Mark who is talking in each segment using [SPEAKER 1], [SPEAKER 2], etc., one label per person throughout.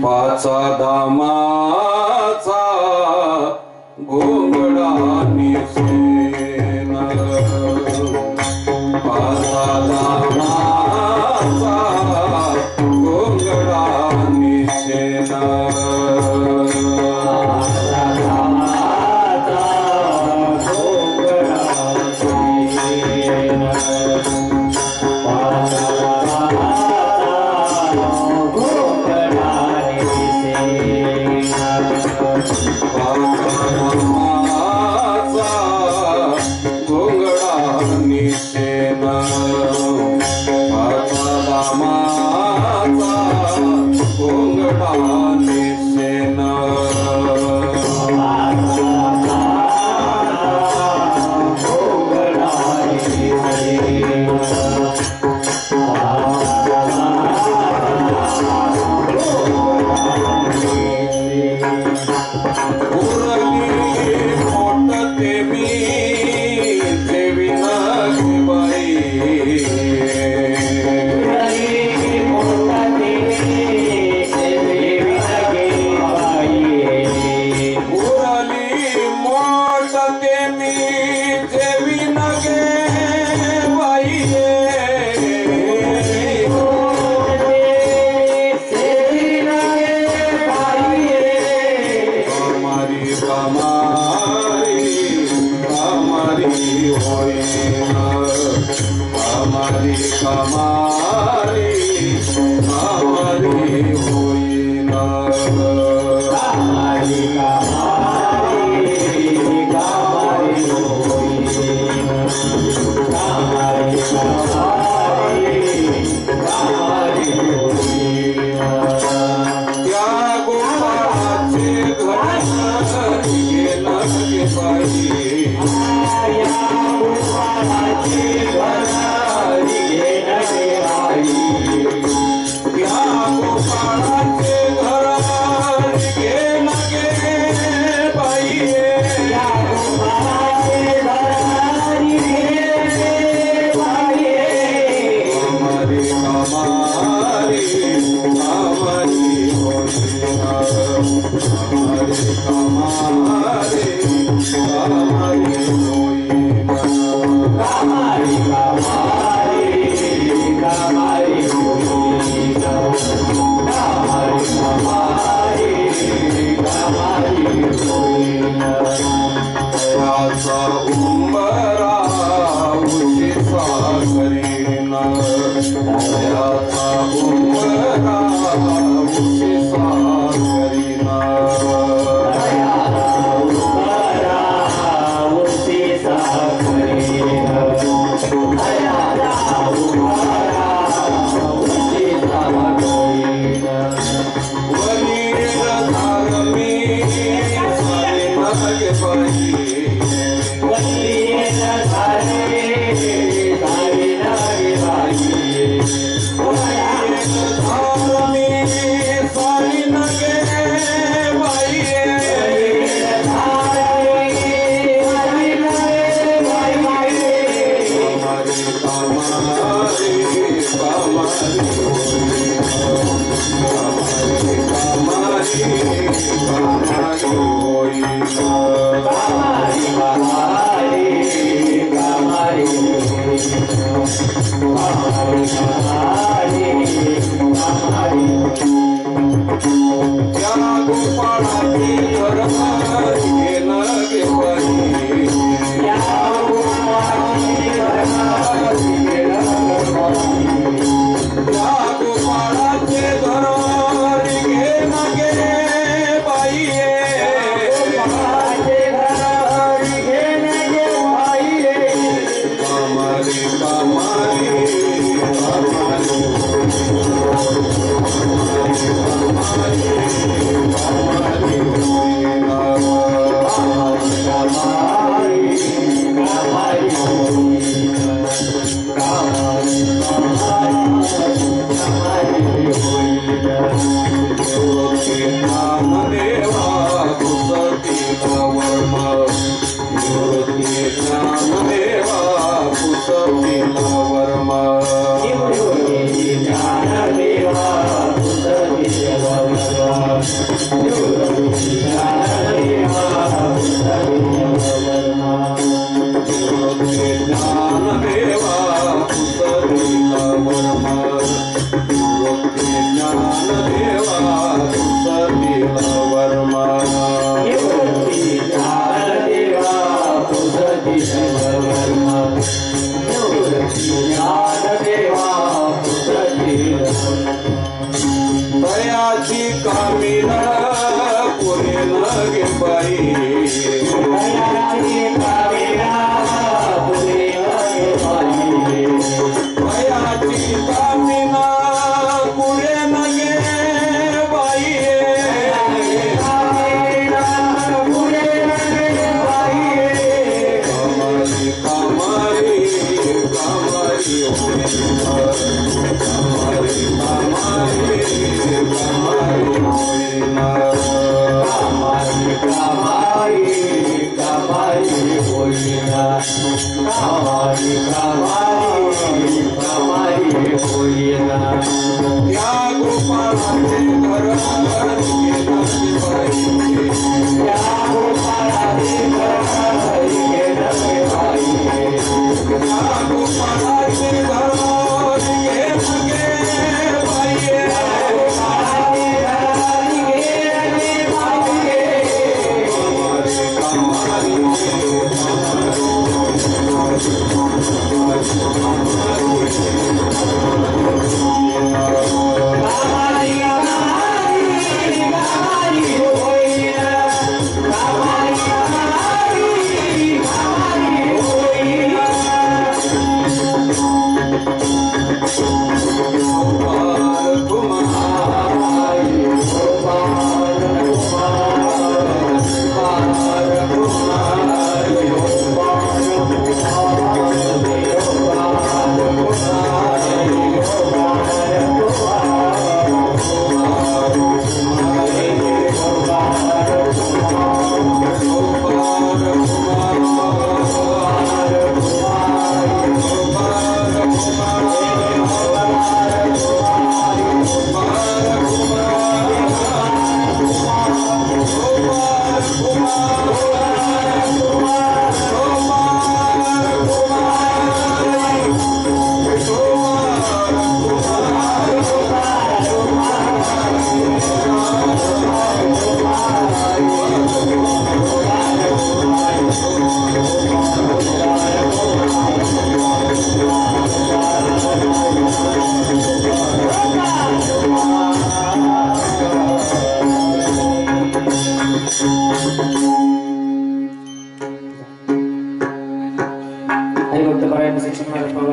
[SPEAKER 1] पाचा धामाचा घोंगडा निसेन, पाचा धामाचा घोंगडा निसेन,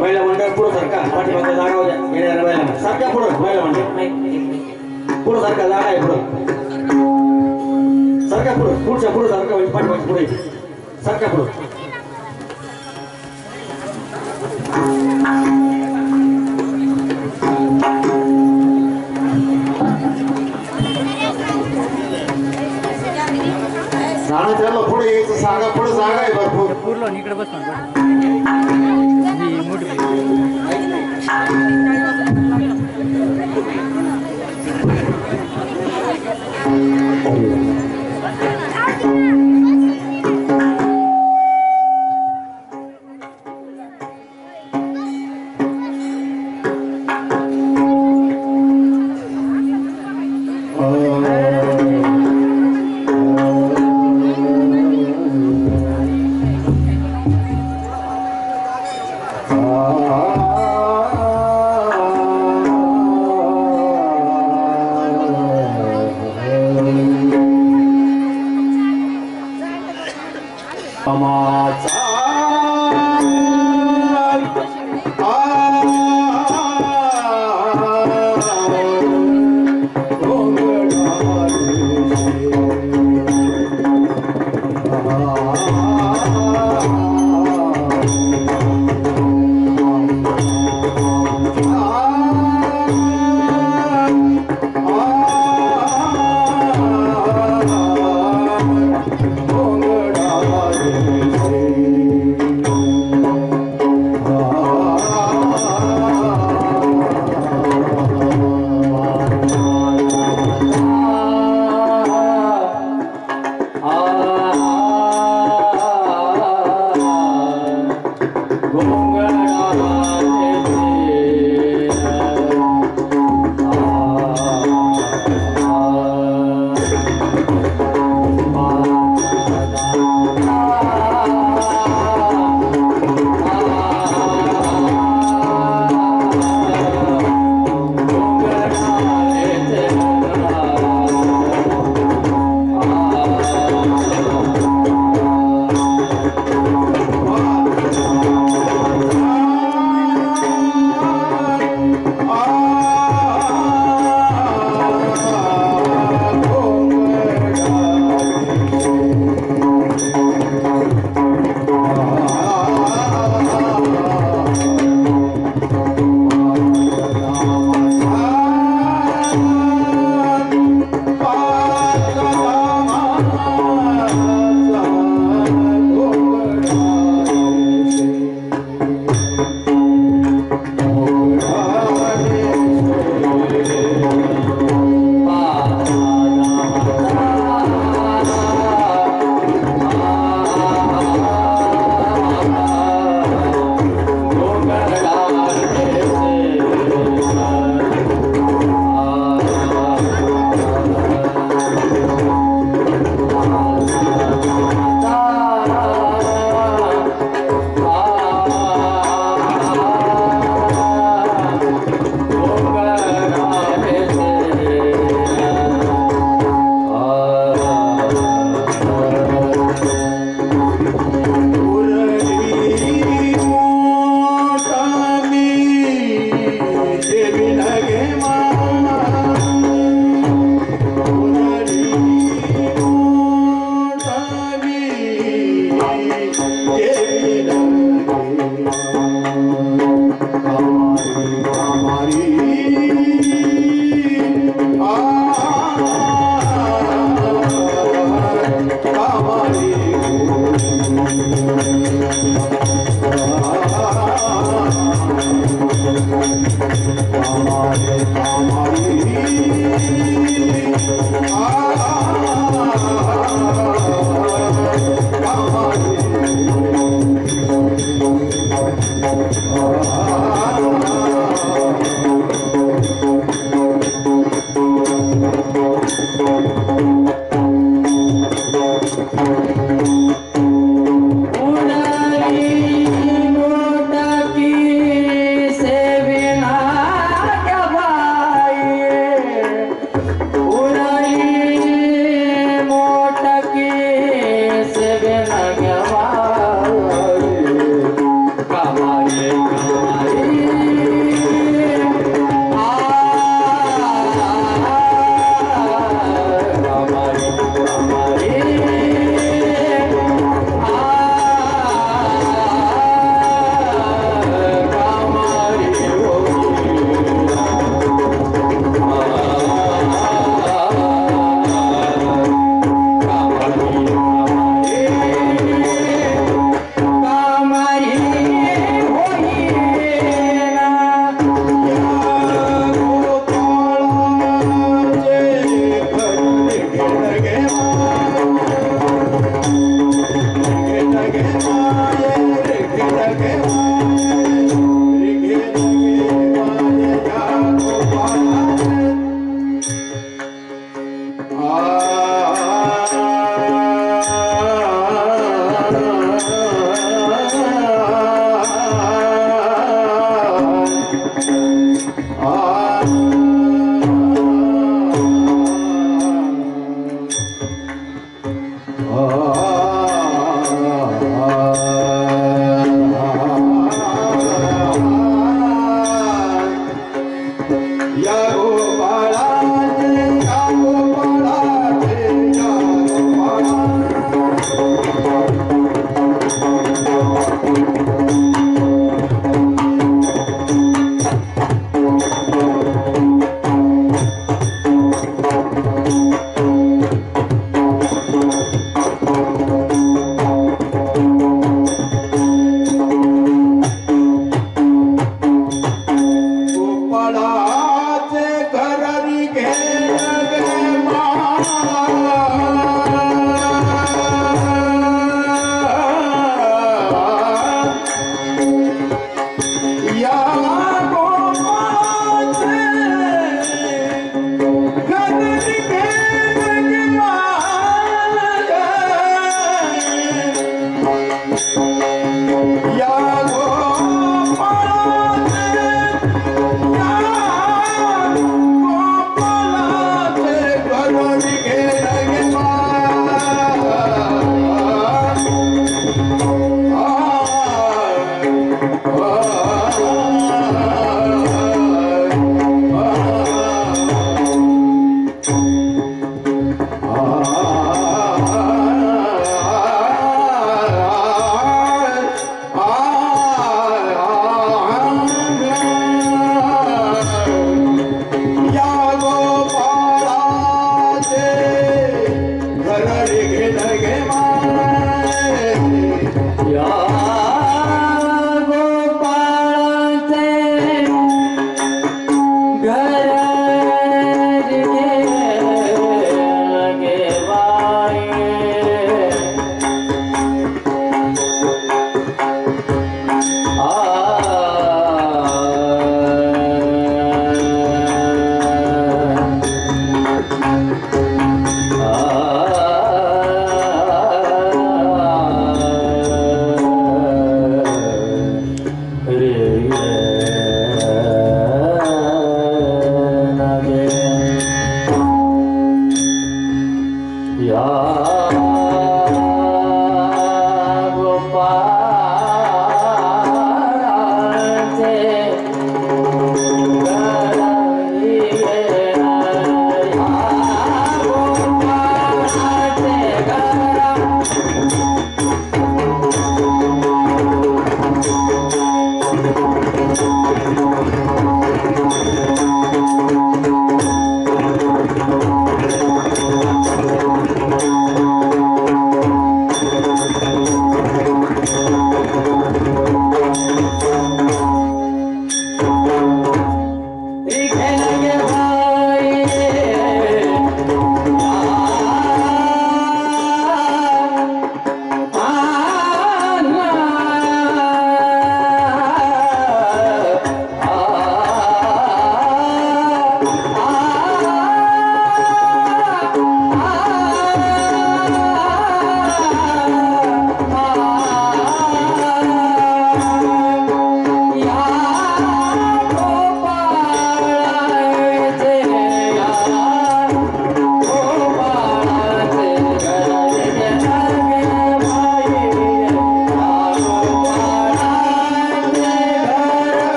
[SPEAKER 2] महिला मंडळ पुढे सरका पाठीमागे जागा होत्या येणाऱ्या महिला सारख्या पुढे महिला मंडळ पुढे सारखा जागा आहे पुढे सारख्या पुढे पुढच्या पुढे सारखा पाठीमागे पुढे सारख्या पुढे
[SPEAKER 3] त्याला पुढे यायचं सांगा पुढे जागा आहे भरपूर
[SPEAKER 4] पूर्ण इकडे बस मोठी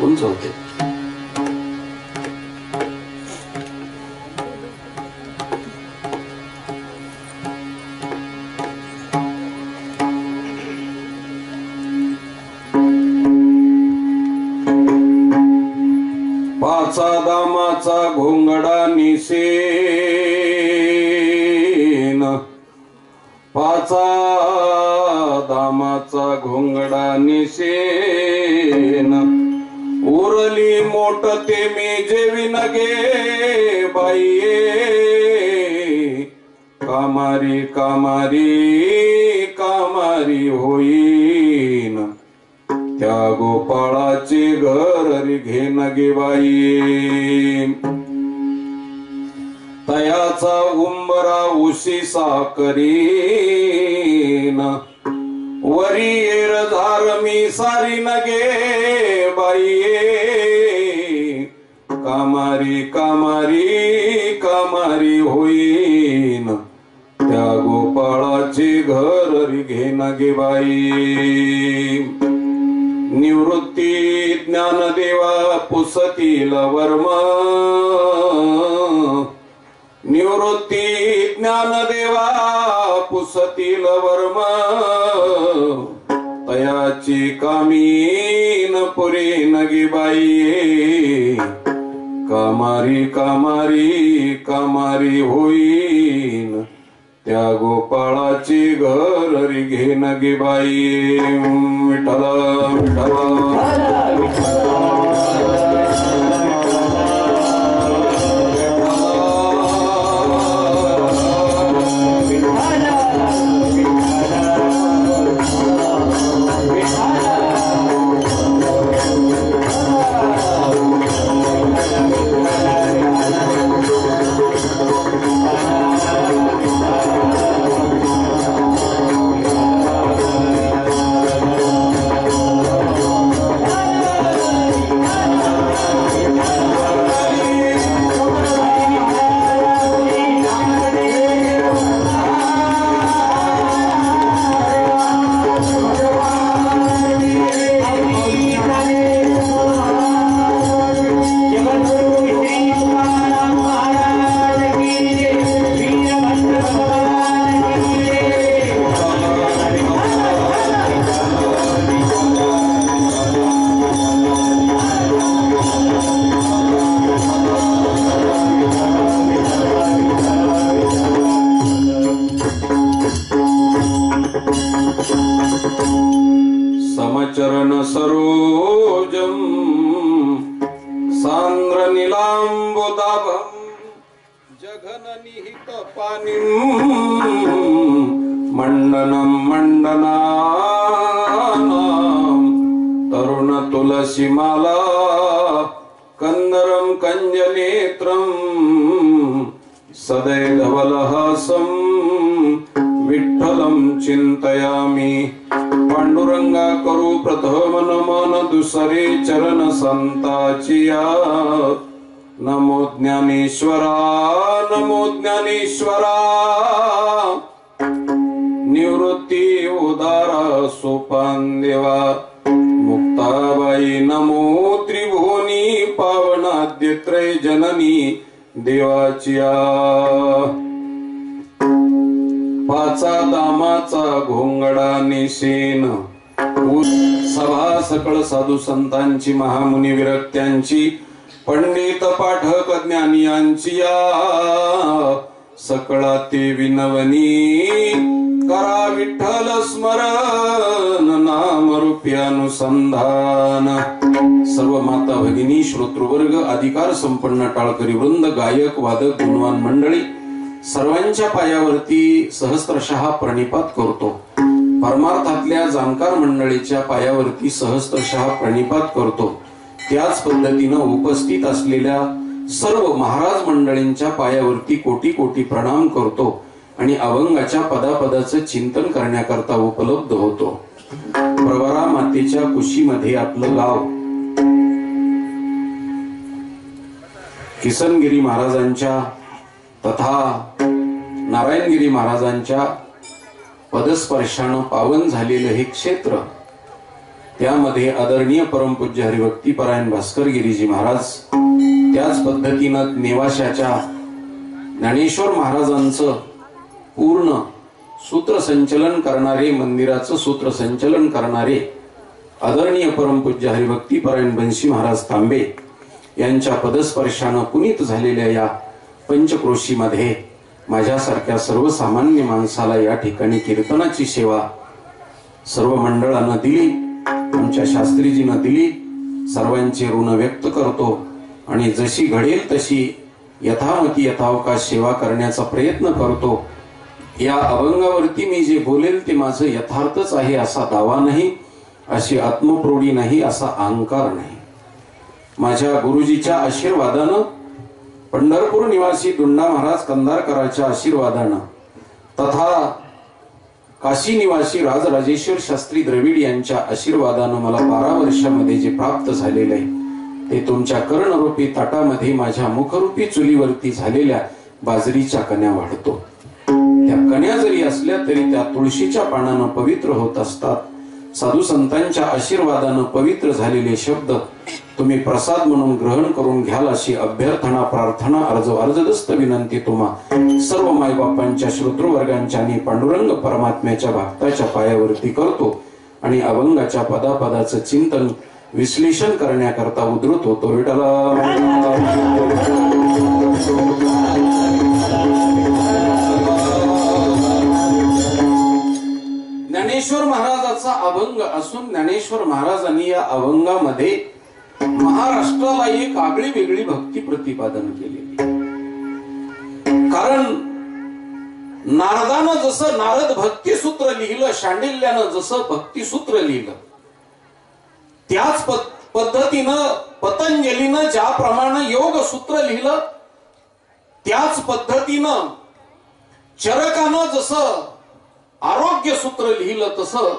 [SPEAKER 1] उंच होते. पाचा दामाचा घोंगडा निसेन, पाचा दामाचा घोंगडा निसेन, उरली मोठते मी जेवीन गे बाईये, कामारी कामारी कामारी होईन, त्या गोपाळाचे घर घेन गे बाई. तयाचा उंबरा उशी साकरीन, वरी येर धार मी सारी नगे बाईये, कामारी कामारी कामारी होईन, त्या गोपाळाचे घर घेन गे बाई. निवृत्ती ज्ञानदेवा पुसतील वर्म, निवृत्ती ज्ञानदेवा पुसतील वर्म, तयाची कामीन पुरी नगी बाई, कामारी कामारी कामारी होईन, त्या गोपाळाची घर घेन गे बाई. विठ्ठल विठ्ठल समचरण सरोजम सांद्र नीलांबुदाभम जघन निहित पानिम मंडनम मंडनानाम तरुण तुलसी माला कंदरम कंजनेत्रम सदैधवलहासम विठ्ठलं चिंतयामि. पांडुरंगा करू प्रथम नमन दुसरे चरण संताचिया. नमो ज्ञानेश्वरा नमो ज्ञानेश्वरा, निवृत्ती उदारा सोपान देवा. मुक्ताबाई नमो त्रिभुवनी पावनाद्य त्रय जननी देवाचिया. पाचा दामाचा घोंगडा निसेन, सभा सकळ साधू संतांची, महामुनी विरक्त्यांची, पंडित पाठक ज्ञानियांची या सकळा ते विनवनी, करा विठ्ठल स्मरण नाम रूपी अनुसंधान. सर्व माता भगिनी, श्रोतृवर्ग, अधिकार संपन्न टाळकरी वृंद, गायक वादक गुणवान मंडळी, सर्वांच्या पायावरती सहस्त्रशः प्रणिपात करतो. परमार्थातल्या जाणकार मंडळीच्या पायावरती सहस्त्रशः प्रणिपात करतो. त्याच पद्धतीनं उपस्थित असलेल्या सर्व महाराज मंडळींच्या पायावरती कोटी कोटी प्रणाम करतो आणि अभंगाच्या पदापदाचं चिंतन करण्याकरता उपलब्ध होतो. प्रवरा मातेच्या कुशीमध्ये आपलं गाव, किसनगिरी महाराजांच्या तथा नारायणगिरी महाराजांच्या पदस्पर्शानं पावन झालेलं हे क्षेत्र, त्यामध्ये आदरणीय परमपूज्य हरिभक्तीपरायण भास्करगिरीजी महाराज, त्याच पद्धतीनं नेवाशाच्या ज्ञानेश्वर महाराजांचं पूर्ण सूत्रसंचलन करणारे, मंदिराचं सूत्रसंचलन करणारे आदरणीय परमपूज्य हरिभक्तीपरायण बंशी महाराज तांबे यांच्या पदस्पर्शानं पुनीत झालेल्या या पंचक्रोशीमध्ये माझ्यासारख्या सर्वसामान्य माणसाला या ठिकाणी कीर्तनाची सेवा सर्व मंडळानं दिली, आमच्या शास्त्रीजीनं दिली. सर्वांचे ऋण व्यक्त करतो आणि जशी घडेल तशी यथामती यथावकाश सेवा करण्याचा प्रयत्न करतो. या अभंगावरती मी जे बोलेल ते माझं यथार्थच आहे असा दावा नाही, अशी आत्मप्रोढी नाही, असा अहंकार नाही. माझ्या गुरुजीच्या आशीर्वादानं, पंढरपूर निवासी दुंडा महाराज कंधारकरांच्या आशीर्वादानं तथा काशी निवासी राजराजेश्वर शास्त्री द्रविड यांच्या आशीर्वादानं मला 12 वर्षामध्ये जे प्राप्त झालेलं आहे ते तुमच्या कर्णरूपी ताटामध्ये माझ्या मुखरूपी चुलीवरती झालेल्या बाजरीच्या कण्या वाढतो. त्या कण्या जरी असल्या तरी त्या तुळशीच्या पानानं पवित्र होत असतात. साधू संतांच्या आशीर्वादानं पवित्र झालेले शब्द तुम्ही प्रसाद म्हणून ग्रहण करून घ्याल अशी अभ्यर्थना, प्रार्थना, अर्जदस्त विनंती तुम्हा सर्व मायबापांच्या, श्रोतृवर्गांच्या आणि पांडुरंग परमात्म्याच्या भक्ताच्या पायावरती करतो आणि अभंगाच्या पदापदाचं चिंतन, विश्लेषण करण्याकरता उद्धृत होतो. विठ्ठला ज्ञानेश्वर महाराजाचा अभंग असून ज्ञानेश्वर महाराजांनी या अभंगामध्ये महाराष्ट्राला एक आगळी वेगळी भक्ती प्रतिपादन केलेली. कारण नारदानं जसं नारद भक्तिसूत्र लिहिलं, शांडिल्यानं जसं भक्तिसूत्र लिहिलं, त्याच पद्धतीनं पतंजलीनं ज्याप्रमाणे योग सूत्र लिहिलं, त्याच पद्धतीनं चरकानं जसं आरोग्य सूत्र लिहिलं, तसं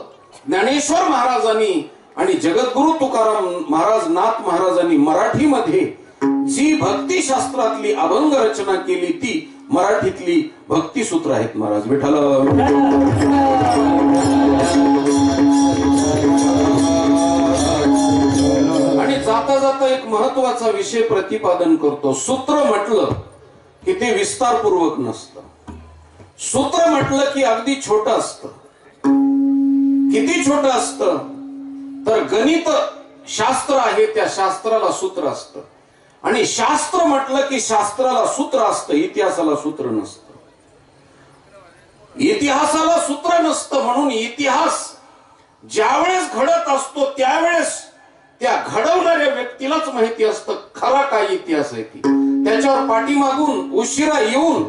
[SPEAKER 1] ज्ञानेश्वर महाराजांनी आणि जगद्गुरु तुकाराम महाराज, नाथ महाराजांनी मराठीमध्ये जी भक्तिशास्त्रातली अभंग रचना केली ती मराठीतली भक्तिसूत्र आहेत. महाराज विठ्ठल. आणि जाता जाता एक महत्वाचा विषय प्रतिपादन करतो. सूत्र म्हटलं की ते विस्तारपूर्वक नसतं. सूत्र म्हटलं की अगदी छोटं असतं. किती छोटं असतं तर गणित शास्त्र आहे, त्या शास्त्राला सूत्र असतं. आणि शास्त्र म्हटलं की शास्त्राला सूत्र असतं, इतिहासाला सूत्र नसतं. इतिहासाला सूत्र नसतं म्हणून इतिहास ज्यावेळेस घडत असतो त्यावेळेस त्या घडवणाऱ्या व्यक्तीलाच माहिती असतं खरा काय इतिहास आहे. त्याच्यावर पाठीमागून उशिरा येऊन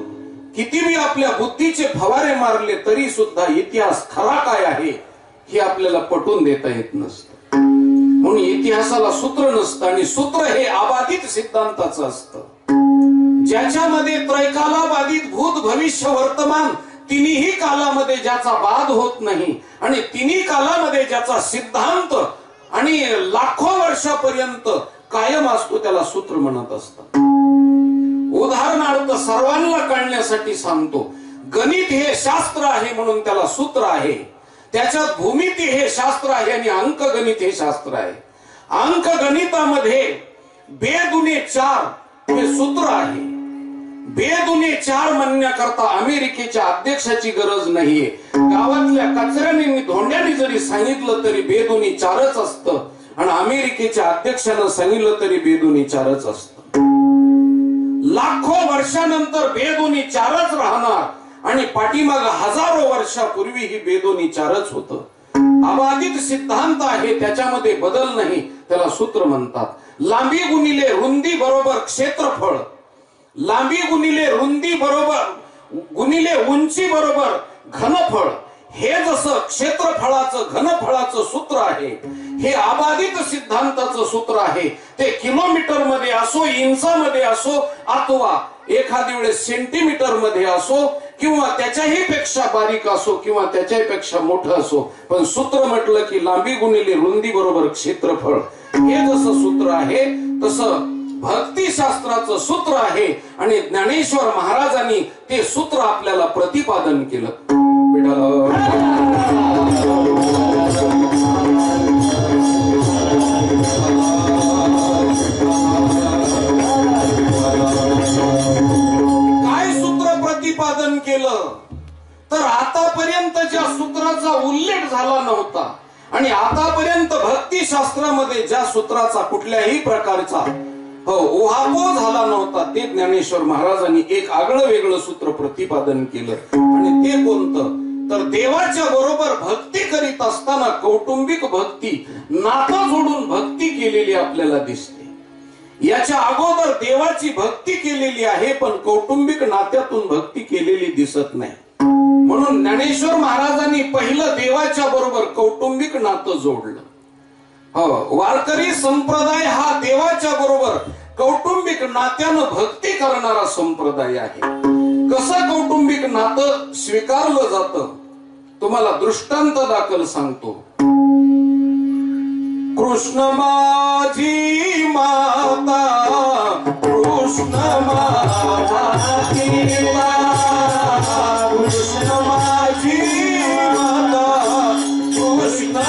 [SPEAKER 1] कितीही आपल्या बुद्धीचे फवारे मारले तरी सुद्धा इतिहास खरा काय आहे हे आपल्याला पटवून देता येत नसतं. म्हणून इतिहासाला सूत्र नसतं आणि सूत्र हे अबाधित सिद्धांताचं असतं, ज्याच्यामध्ये त्रैकाला बाधित भूत भविष्य वर्तमान तिन्ही कालामध्ये ज्याचा बाध होत नाही आणि तिन्ही कालामध्ये ज्याचा सिद्धांत आणि लाखो वर्षापर्यंत कायम असतो त्याला सूत्र म्हणत असतात. उदाहरणार्थ सर्वांना कळण्यासाठी सांगतो, गणित हे शास्त्र आहे म्हणून त्याला सूत्र आहे. त्याच्यात भूमिती हे शास्त्र आहे आणि अंकगणित हे शास्त्र आहे. अंकगणितामध्ये 2 दुणे 4 हे सूत्र आहे. बेदुने 4 म्हणण्याकरता अमेरिकेच्या अध्यक्षाची गरज नाहीये. गावातल्या कचऱ्याने धोंड्याने जरी सांगितलं तरी बेदुनी 4च असतं आणि अमेरिकेच्या अध्यक्षानं सांगितलं तरी बेदुनी 4च असतं. लाखो वर्षानंतर बेदुनी 4च राहणार आणि पाठीमाग हजारो वर्षापूर्वी ही बेदुनी 4च होतं. अबाधित सिद्धांत आहे, त्याच्यामध्ये बदल नाही. त्याला सूत्र म्हणतात. लांबी गुणिले रुंदी बरोबर क्षेत्रफळ, लांबी गुणिले रुंदी बरोबर गुणिले उंची बरोबर घनफळ. हे जसं क्षेत्रफळाचं घनफळाचं सूत्र आहे, हे अबाधित सिद्धांताचं सूत्र आहे. ते किलोमीटर मध्ये असो, इंचामध्ये असो, अथवा एखाद्या वेळेस सेंटीमीटर मध्ये असो, किंवा त्याच्याही पेक्षा बारीक असो, किंवा त्याच्याही पेक्षा मोठं असो, पण सूत्र म्हटलं की लांबी गुणिले रुंदी बरोबर क्षेत्रफळ. हे जसं सूत्र आहे तसं भक्तिशास्त्राचं सूत्र आहे आणि ज्ञानेश्वर महाराजांनी ते सूत्र आपल्याला प्रतिपादन केलं. काय सूत्र प्रतिपादन केलं तर आतापर्यंत ज्या सूत्राचा उल्लेख झाला नव्हता आणि आतापर्यंत भक्तिशास्त्रामध्ये ज्या सूत्राचा कुठल्याही प्रकारचा उहापोह झाला नव्हता, ते ज्ञानेश्वर महाराजांनी एक आगळं वेगळं सूत्र प्रतिपादन केलं. आणि ते कोणतं तर देवाच्या बरोबर भक्ती करीत असताना कौटुंबिक भक्ती, नातं जोडून भक्ती केलेली आपल्याला दिसते. याच्या अगोदर देवाची भक्ती केलेली आहे पण कौटुंबिक नात्यातून भक्ती केलेली दिसत नाही. म्हणून ज्ञानेश्वर महाराजांनी पहिलं देवाच्या बरोबर कौटुंबिक नातं जोडलं. वारकरी संप्रदाय हा देवाच्या बरोबर कौटुंबिक नात्यानं भक्ती करणारा संप्रदाय आहे. कसं कौटुंबिक नातं स्वीकारलं जातं तुम्हाला दृष्टांत दाखल सांगतो. कृष्ण माझी माता, कृष्ण माझा पिता, कृष्ण माझी माता, कृष्ण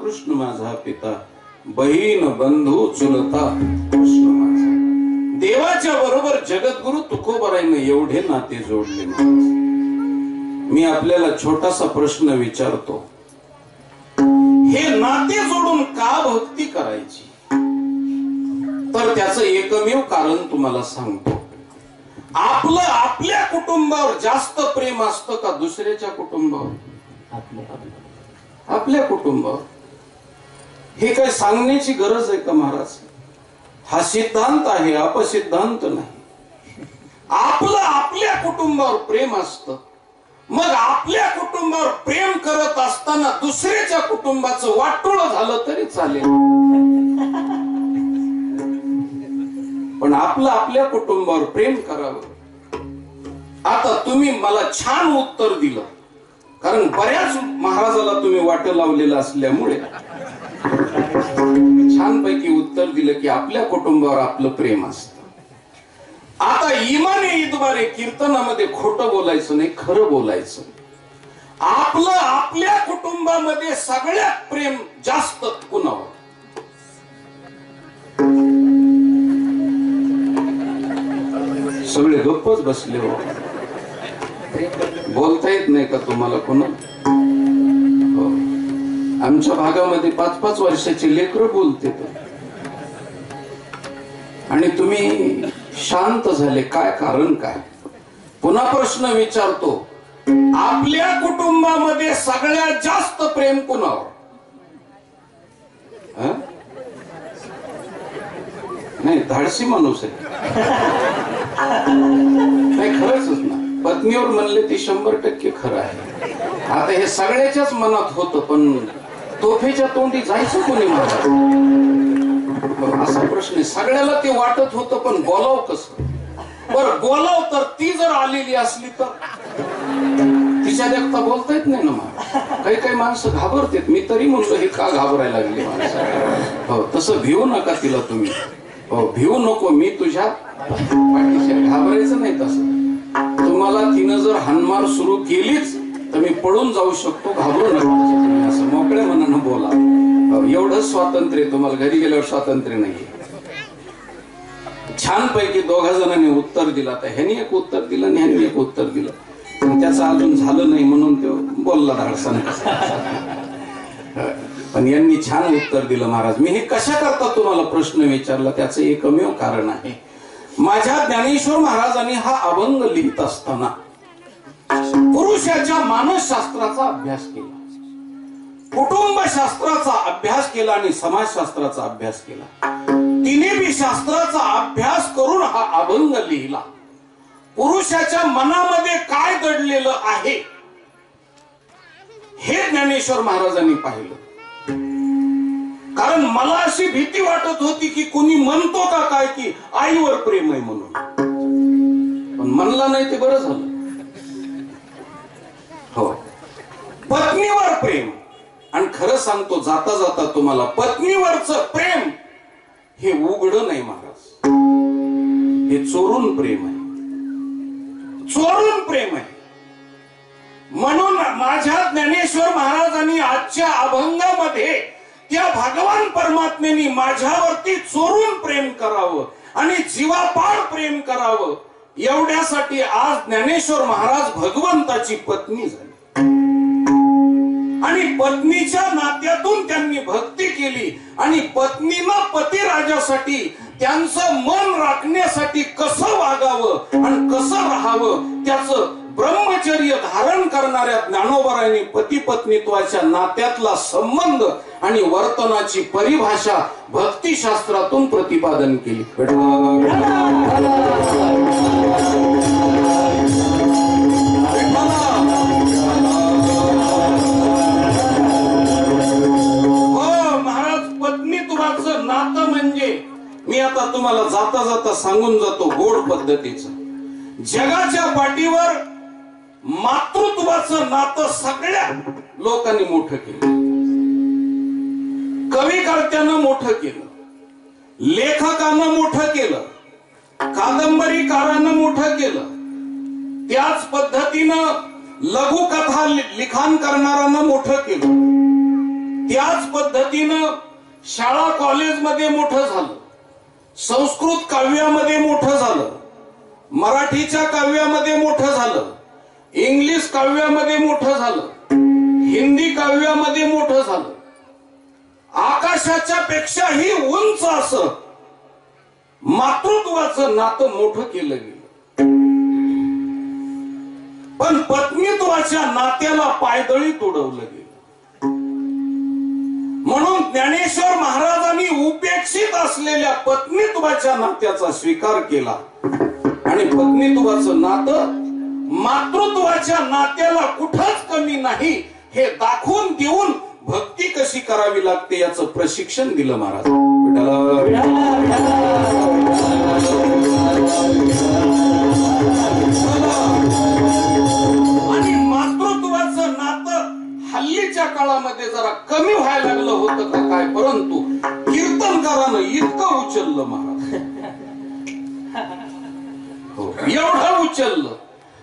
[SPEAKER 1] कृष्ण माझा पिता, बहीण बंधू चुलता कृष्ण माझा. देवाच्या बरोबर जगद्गुरु तुकोबरायनं एवढे नाते जोडले. मी आपल्याला छोटासा प्रश्न विचारतो, हे नाते जोडून का भक्ती करायची? तर त्याचं एकमेव कारण तुम्हाला सांगतो. आपलं आपल्या कुटुंबावर जास्त प्रेम असतं का दुसऱ्याच्या कुटुंबावर? आपल्या कुटुंबावर. हे काय सांगण्याची गरज आहे का महाराज? हा सिद्धांत आहे, अपसिद्धांत नाही. आपलं आपल्या कुटुंबावर प्रेम असतं. मग आपल्या कुटुंबावर प्रेम करत असताना दुसऱ्याच्या कुटुंबाचं वाटोळं झालं तरी चालेल, पण आपलं आपल्या कुटुंबावर प्रेम करावं. आता तुम्ही मला छान उत्तर दिलं, कारण बऱ्याच महाराजाला तुम्ही वाट लावलेलं असल्यामुळे छानपैकी उत्तर दिलं की आपल्या कुटुंबावर आपलं प्रेम असतं. आता इमाने ईदवारे कीर्तनामध्ये खोटं बोलायचं नाही, खरं बोलायचं. आपलं आपल्या कुटुंबामध्ये सगळ्यात प्रेम जास्त कुणावर? सगळे गप्पच बसले हो. बोलता येत नाही का तुम्हाला कोणा? हो. आमच्या भागामध्ये 5-5 वर्षाचे लेकरं बोलते आणि तुम्ही शांत झाले. काय कारण काय? पुन्हा प्रश्न विचारतो, आपल्या कुटुंबामध्ये सगळ्यात जास्त प्रेम कुणावर? नाही, धाडसी माणूस आहे. नाही, खरंच ना. पत्नीवर म्हणले ते 100% खरं आहे. आता हे सगळ्याच्याच मनात होतं, पण तोफेच्या तोंडी जायचं कोणी म्हणतात? असा प्रश्न आहे. सगळ्याला ते वाटत होतं, पण बोलाव कसं? बरं बोलाव तर ती जर आलेली असली तर तिच्या देखता बोलता येत नाही ना. मला काही माणसं घाबरतात. मी तरी म्हणलो हे का घाबरायला लागली माणसं? हो, तसं भिवू नका तिला तुम्ही. हो, भिवू नको. मी तुझ्या पाठीशी. घाबरायचं नाही तसं. तुम्हाला तिनं जर हानमार सुरू केलीच तर मी पळून जाऊ शकतो. घाबरू नका. असं मोकळ्या मनानं बोला. एवढं स्वातंत्र्य तुम्हाला. घरी गेल्यावर स्वातंत्र्य नाहीये. छानपैकी दोघा जणांनी उत्तर दिलं. आता ह्यानी एक उत्तर दिलं आणि ह्यानी एक उत्तर दिलं, पण त्याचं अजून झालं नाही म्हणून तो बोलला धाडसाने. पण यांनी छान उत्तर दिलं. महाराज, मी हे कशा करता तुम्हाला प्रश्न विचारला त्याचं एकमेव कारण आहे. माझ्या ज्ञानेश्वर महाराजांनी हा अभंग लिहित असताना पुरुषाच्या मानसशास्त्राचा अभ्यास केला, कुटुंबशास्त्राचा अभ्यास केला आणि समाजशास्त्राचा अभ्यास केला. तिन्ही शास्त्राचा अभ्यास करून हा अभंग लिहिला. पुरुषाच्या मनामध्ये काय दडलेलं आहे हे ज्ञानेश्वर महाराजांनी पाहिलं. कारण मला अशी भीती वाटत होती की कुणी म्हणतो का काय की आईवर प्रेम आहे म्हणून, पण म्हणला नाही ते बरं झालं. हो, पत्नीवर प्रेम. आणि खरं सांगतो जाता जाता तुम्हाला, पत्नीवरचं प्रेम हे उघड नाही महाराज, हे चोरून प्रेम आहे. चोरून प्रेम आहे. म्हणून माझ्या ज्ञानेश्वर महाराजांनी आजच्या अभंगामध्ये त्या भगवान परमात्म्याने माझ्यावरती चोरून प्रेम करावं आणि जीवापाड प्रेम करावं, एवढ्यासाठी आज ज्ञानेश्वर महाराज भगवंताची पत्नी झाली. आणि पत्नीच्या नात्यातून त्यांनी भक्ती केली. आणि पत्नीनं पतिराजासाठी त्यांचं मन राखण्यासाठी कसं वागावं आणि कसं राहावं त्याचं ब्रह्मचर्य धारण करणाऱ्या ज्ञानोबरांनी पती पत्नीत्वाच्या नात्यातला संबंध आणि वर्तनाची परिभाषा भक्तिशास्त्रातून प्रतिपादन केली. नातं म्हणजे मी आता तुम्हाला जाता जाता सांगून जातो गोड पद्धतीचं. जगाच्या पाठीवर मातृत्वाचं नातं सगळ्या लोकांनी मोठं केलं. कविकर्त्यानं मोठं केलं, लेखकानं मोठं केलं, कादंबरीकारानं मोठं केलं, त्याच पद्धतीनं लघुकथा लिखाण करणाऱ्यानं मोठं केलं, त्याच पद्धतीनं शाळा कॉलेजमध्ये मोठं झालं, संस्कृत काव्यामध्ये मोठं झालं, मराठीच्या काव्यामध्ये मोठं झालं, इंग्लिश काव्यामध्ये मोठं झालं, हिंदी काव्यामध्ये मोठं झालं. आकाशाच्या पेक्षाही उंच असं मातृत्वाचं नातं मोठं केलं गेलं. पण पत्नीत्वाच्या नात्याला पायदळी तोडवलं गेलं. म्हणून ज्ञानेश्वर महाराजांनी उपेक्षित असलेल्या पत्नीत्वाच्या नात्याचा स्वीकार केला आणि पत्नीत्वाचं नातं मातृत्वाच्या नात्याला कुठंच कमी नाही हे दाखवून देऊन भक्ती कशी करावी लागते याचं प्रशिक्षण दिलं महाराज. आणि मातृत्वाचं नातं हल्लीच्या काळामध्ये जरा कमी व्हायला लागलं होतं का काय, परंतु कीर्तन उचललं महाराज. हो, एवढं उचललं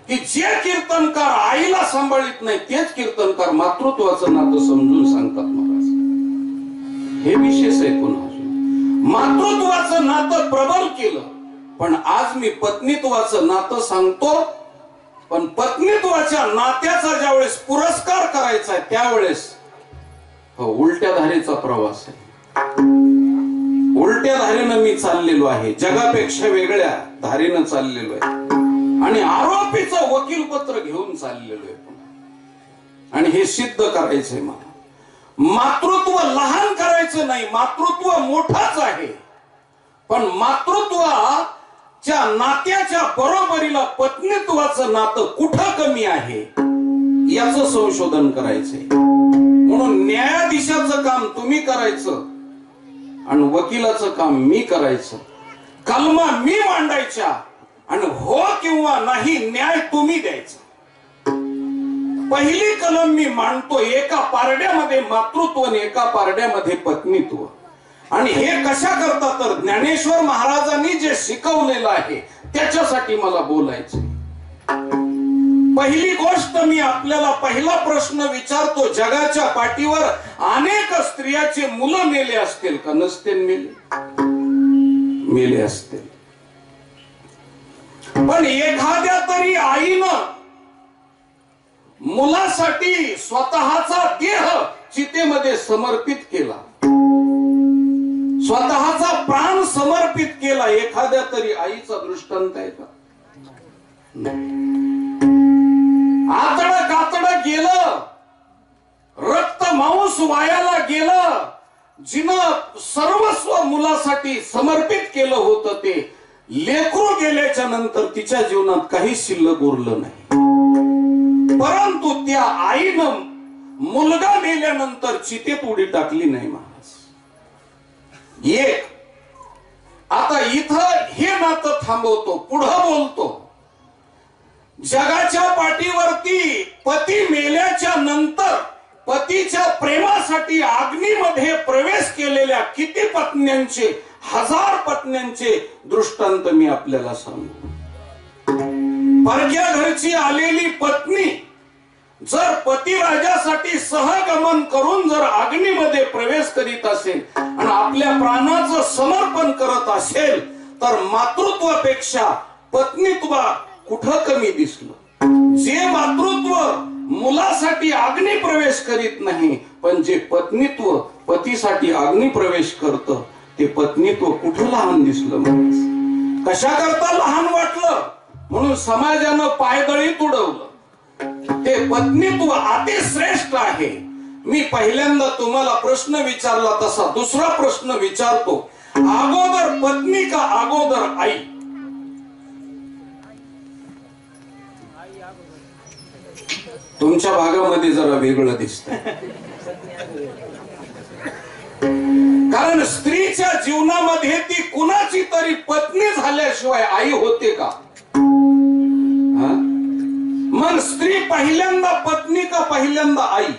[SPEAKER 1] की जे कीर्तनकार आईला सांभाळीत नाही तेच कीर्तनकार मातृत्वाचं नातं समजून सांगतात महाराज. हे विशेष आहे. पुन्हा मातृत्वाचं नातं प्रबल केलं, पण आज मी पत्नीत्वाचं नातं सांगतो. पण पत्नीत्वाच्या नात्याचा ज्यावेळेस पुरस्कार करायचा आहे त्यावेळेस उलट्या धारेचा प्रवास आहे. उलट्या धारेनं मी चाललेलो आहे, जगापेक्षा वेगळ्या धारेनं चाललेलो आहे आणि आरोपीचं वकीलपत्र घेऊन चाललेलो आहे. आणि हे सिद्ध करायचंय मला. मातृत्व लहान करायचं नाही, मातृत्व मोठाच आहे, पण मातृत्वाच्या नात्याच्या बरोबरीला पत्नीत्वाचं नातं कुठं कमी आहे याचं संशोधन करायचंय. म्हणून न्यायाधीशाचं काम तुम्ही करायचं आणि वकिलाचं काम मी करायचं. कलमा मी मांडायच्या आणि हो किंवा नाही न्याय तुम्ही द्यायचा. पहिली कलम मी मांडतो, एका पारड्यामध्ये मातृत्व आणि एका पारड्यामध्ये पत्नीत्व. आणि हे कशा करता तर ज्ञानेश्वर महाराजांनी जे शिकवलेलं आहे त्याच्यासाठी मला बोलायचं. पहिली गोष्ट मी आपल्याला पहिला प्रश्न विचारतो, जगाच्या पाठीवर अनेक स्त्रियाचे मुलं मेले असतील का? नसतील मेले? मेले असतील. पण एखाद्या तरी आईनं मुलासाठी स्वतःचा देह चितेमध्ये समर्पित केला, स्वतःचा प्राण समर्पित केला. एखाद्या तरी आईचा दृष्टांत आहे का? आतडं कातडं गेलं, रक्त मांस वायाला गेलं, जिनं सर्वस्व मुलासाठी समर्पित केलं होतं ते लेकरू गेल्याच्या नंतर तिच्या जीवनात काही शिल्लक उरलं नाही. परंतु त्या आईनं मुलगा मेल्यानंतर चितेत उडी टाकली नाही महाराज. एक आता इथं हे नातं थांबवतो, पुढं बोलतो. जगाच्या पाठीवरती पती मेल्याच्या नंतर पतीच्या प्रेमासाठी अग्नीमध्ये प्रवेश केलेल्या किती पत्न्यांचे, हजार पत्न्यांचे दृष्टांत मी आपल्याला सांगतो. परक्या घरची आलेली पत्नी जर पतिराजासाठी सहगमन करून जर अग्नीमध्ये प्रवेश करीत असेल आणि आपल्या प्राणाचं समर्पण करत असेल तर मातृत्वापेक्षा पत्नीत्व कुठं कमी दिसलं? जे मातृत्व मुलासाठी अग्नी प्रवेश करीत नाही, पण जे पत्नीत्व पतीसाठी अग्नी प्रवेश करतं ते पत्नीत्व कुठं लहान दिसलं? कशा करता लहान वाटलं? म्हणून समाजानं पायदळी तुडवलं. ते पत्नीत्व अतिश्रेष्ठ आहे. मी पहिल्यांदा तुम्हाला प्रश्न विचारला तसा दुसरा प्रश्न विचारतो, अगोदर पत्नी का अगोदर आई? तुमच्या भागामध्ये जरा वेगळं दिसतंय. कारण स्त्रीच्या जीवनामध्ये ती कुणाची तरी पत्नी झाल्याशिवाय आई होते का? मग स्त्री पहिल्यांदा पत्नी का पहिल्यांदा आई?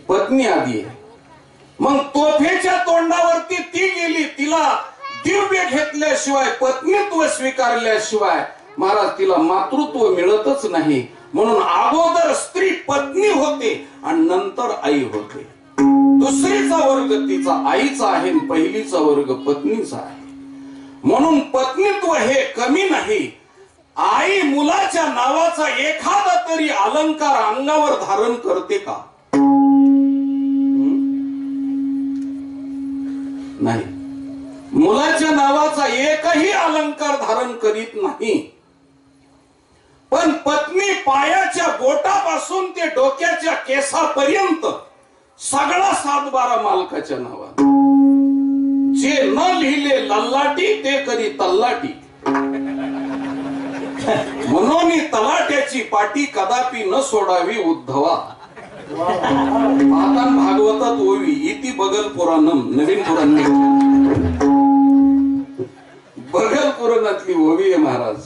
[SPEAKER 1] पत्नी आधी आहे. मग तोफेच्या तोंडावरती ती गेली, तिला दिव्य घेतल्याशिवाय, पत्नीत्व स्वीकारल्याशिवाय महाराज तिला मातृत्व मिळतच नाही. म्हणून अगोदर स्त्री पत्नी होते आणि नंतर आई होते. दुसरीचा वर्ग तिचा आईचा आहे, पहिलीचा वर्ग पत्नीचा आहे. म्हणून पत्नीत्व हे कमी नाही. आई मुलाच्या नावाचा एखादा तरी अलंकार अंगावर धारण करते का? नाही. मुलाच्या नावाचा एकही अलंकार धारण करीत नाही. पण पत्नी पायाच्या बोटापासून ते डोक्याच्या केसापर्यंत सगळा 7-12 मालकाच्या नावात. जे न लिहिले लल्लाटी ते करी तल्लाटी. म्हणून तलाट्याची पाटी कदापि न सोडावी उद्धवा. आता भागवतात ओवी इति बगल पुराणम, नवीन पुराण बगल पुराणातली ओवी आहे महाराज.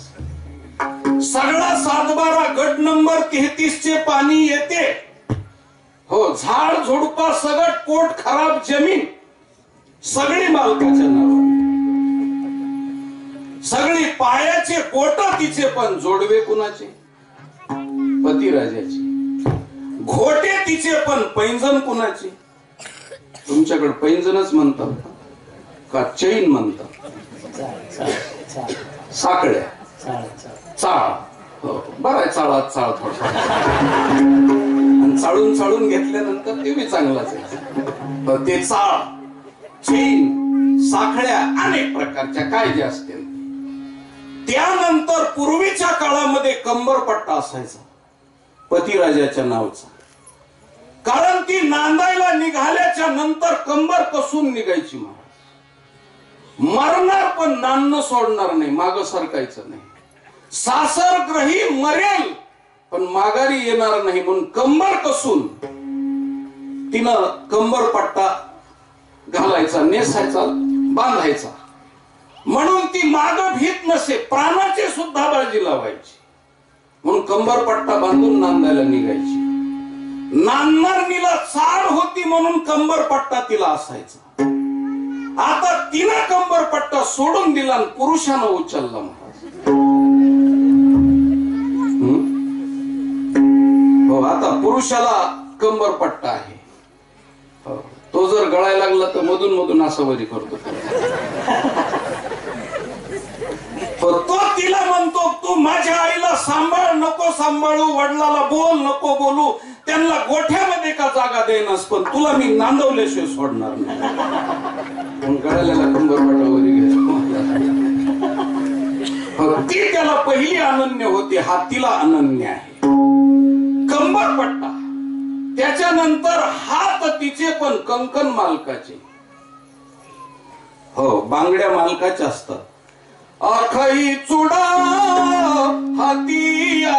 [SPEAKER 1] सगळा 7-12 गट नंबर 33 चे पाणी येते. हो, झाड झुडपा सगट पोट खराब जमीन सगळी मालकाच्या नावाने, सगळी पायाचे बोट तिचे, पण जोडवे कुणाचे? पतिराजाचे. घोटे तिचे, पण पैंजण कुणाचे? तुमच्याकडे पैंजणच म्हणतात का चैन म्हणतात? साकड्या, चाळ. हो, बरं आहे, चाळात चाळ थोडा, आणि चाळून चाळून घेतल्यानंतर ते बी चांगलाच आहे. ते चाळ, चैन, साखळ्या अनेक प्रकारच्या काय जे असतील. त्यानंतर पूर्वीच्या काळामध्ये कंबरपट्टा असायचा पतिराजाच्या नावचा, कारण ती नांदायला निघाल्याच्या नंतर कंबर कसून निघायची. महाराज मरणार पण नांदणं सोडणार नाही, माग सरकायचं नाही. सासरग्रही मरेल पण माघारी येणार नाही, म्हणून कंबर कसून तिनं कंबरपट्टा घालायचा, नेसायचा, बांधायचा. म्हणून ती माग भीत नसे, प्राणाची सुद्धा बाजी लावायची. म्हणून कंबरपट्टा बांधून नांदायला निघायची. नांदणारीला चाड होती म्हणून कंबरपट्टा तिला असायचा. आता तिनं कंबरपट्टा सोडून दिला आणि पुरुषानं उचलला. महाराज हो, आता पुरुषाला कंबरपट्टा आहे. तो जर गळायला लागला तर मधून मधून असं वरी करतो. तो तिला म्हणतो, तू माझ्या आईला सांभाळ नको सांभाळू, वडिलाला बोल नको बोलू, त्यांना गोठ्यामध्ये का जागा देणार, पण तुला मी नांदवल्याशिवाय सोडणार नाही. गळाल्याला कंबरपट्टा वरी घ्यायचा. ती त्याला पहिली अनन्य होती, हा तिला अनन्य आहे. कंबरपट्टा, त्याच्यानंतर हात तिचे पण कंकण मालकाचे. हो, बांगड्या मालकाच्या असतात. आखाई चुडा हातिया,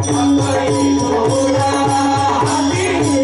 [SPEAKER 1] आखाई चुडा हातिया,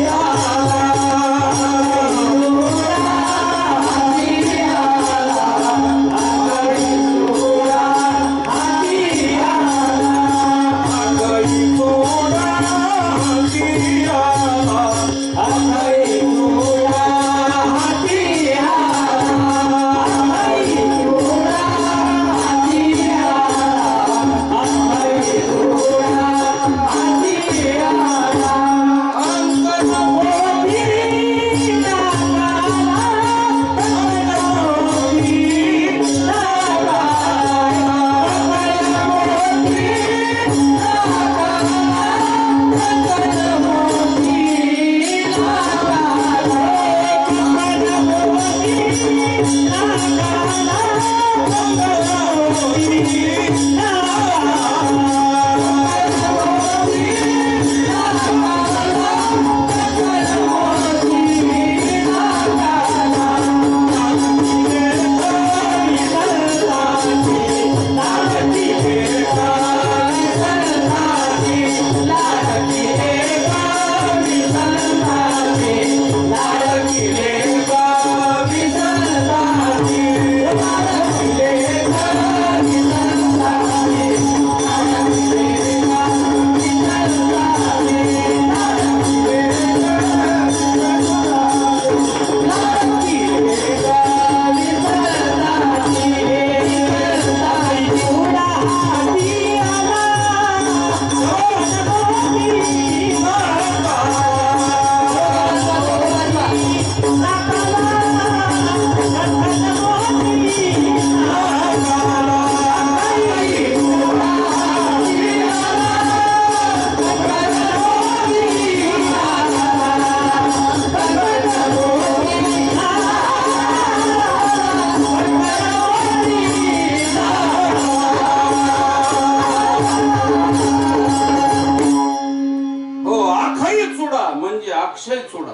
[SPEAKER 1] अक्षय चुडा.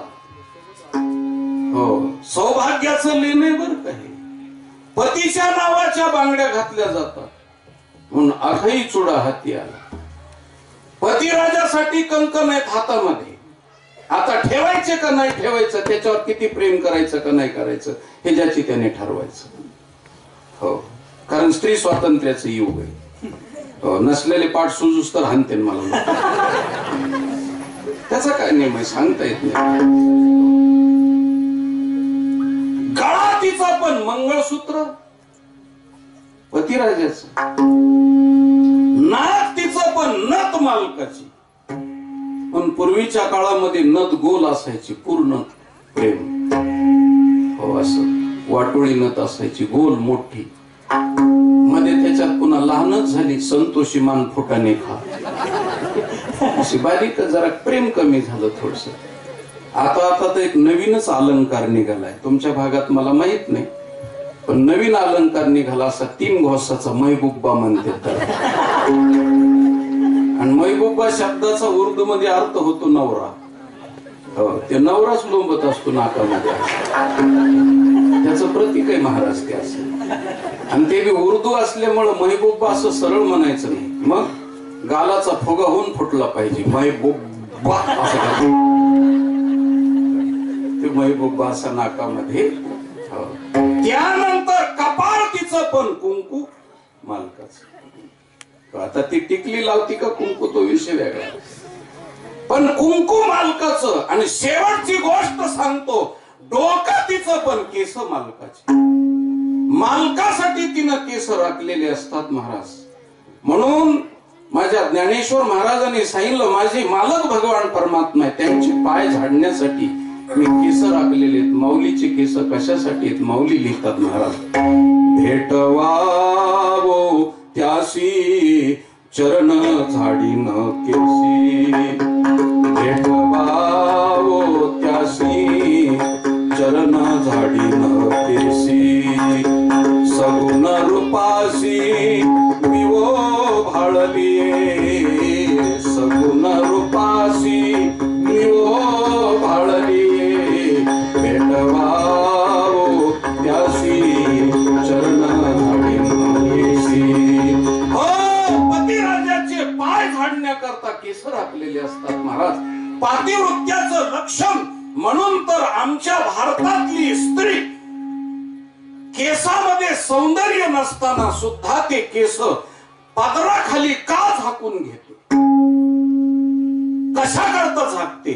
[SPEAKER 1] हो, सौभाग्याचं लेणे बर काही. पतीच्या नावाच्या बांगड्या घातल्या जातात म्हणून आखाई चुडा हाती आला. पतिराजासाठी कंकण आहेत हातामध्ये. आता ठेवायचे का नाही ठेवायचं, त्याच्यावर किती प्रेम करायचं का नाही करायचं हे ज्याची त्याने ठरवायचं. हो, कारण स्त्री स्वातंत्र्याचं युग आहे. हो, नसलेले पाठ सुजूस तर हानते मला. त्याचा काय नियम आहे सांगता येत नाही. मंगळसूत्र पतिराजाचं, नाक तिचं पण नथ मालकाची. पण पूर्वीच्या काळामध्ये नथ गोल असायची, पूर्ण प्रेम. हो, असं वाटोळी नथ असायची, गोल मोठी. मध्ये त्याच्यात पुन्हा लहानच झाली, संतोषी मान फुटाने खा, अशी बारीक, जरा प्रेम कमी झालं थोडस. आता तर एक नवीनच अलंकार निघालाय तुमच्या भागात, मला माहित नाही, पण नवीन अलंकार निघाला असा 3 घोसाचा महबूबा म्हणते तर. आणि महबूबा शब्दाचा उर्दू मध्ये अर्थ होतो नवरा. हो, ते नवराच लोंबत असतो नाकामध्ये, त्याचं प्रतीक आहे महाराज ते असं. आणि ते बी उर्दू असल्यामुळं महबूबा असं सरळ म्हणायचं नाही, मग गालाचा फुगा होऊन फुटला पाहिजे, महबूबा असं. ते महबूबा असा नाकामध्ये. त्यानंतर कपाळ तिचं पण कुंकू मालकाचं. आता ती टिकली लावती का कुंकू तो विषय वेगळा, पण कुंकू मालकाचं. आणि शेवटची गोष्ट सांगतो, डोकं तिचं पण केस मालकाची. मालकासाठी तिनं केस राखलेले असतात महाराज. म्हणून माझ्या ज्ञानेश्वर महाराजांनी सांगितलं, माझे मालक भगवान परमात्मा आहे, त्यांचे पाय झाडण्यासाठी मी केस राखलेले आहेत. माऊलीचे केस कशासाठी आहेत? माऊली लिहितात महाराज, भेटवावो त्यासी चरण झाडीन केसी, भेटवावो त्यासी चरण झाडीन केसी, सगुण रूपासी विवो भाळलिये, सगुण रूपासी विवो भाळलिये, भेटवावो त्यासी चरण झाडीन केसी. हो, पतिराजाचे पाय झाडण्याकरता केस राखलेले असतात महाराज. पातिवृत्याचं लक्षण म्हणून तर आमच्या भारतातली स्त्री केसामध्ये सौंदर्य नसताना सुद्धा ते केस पदराखाली का झाकून घेते? कशा करता झाकते?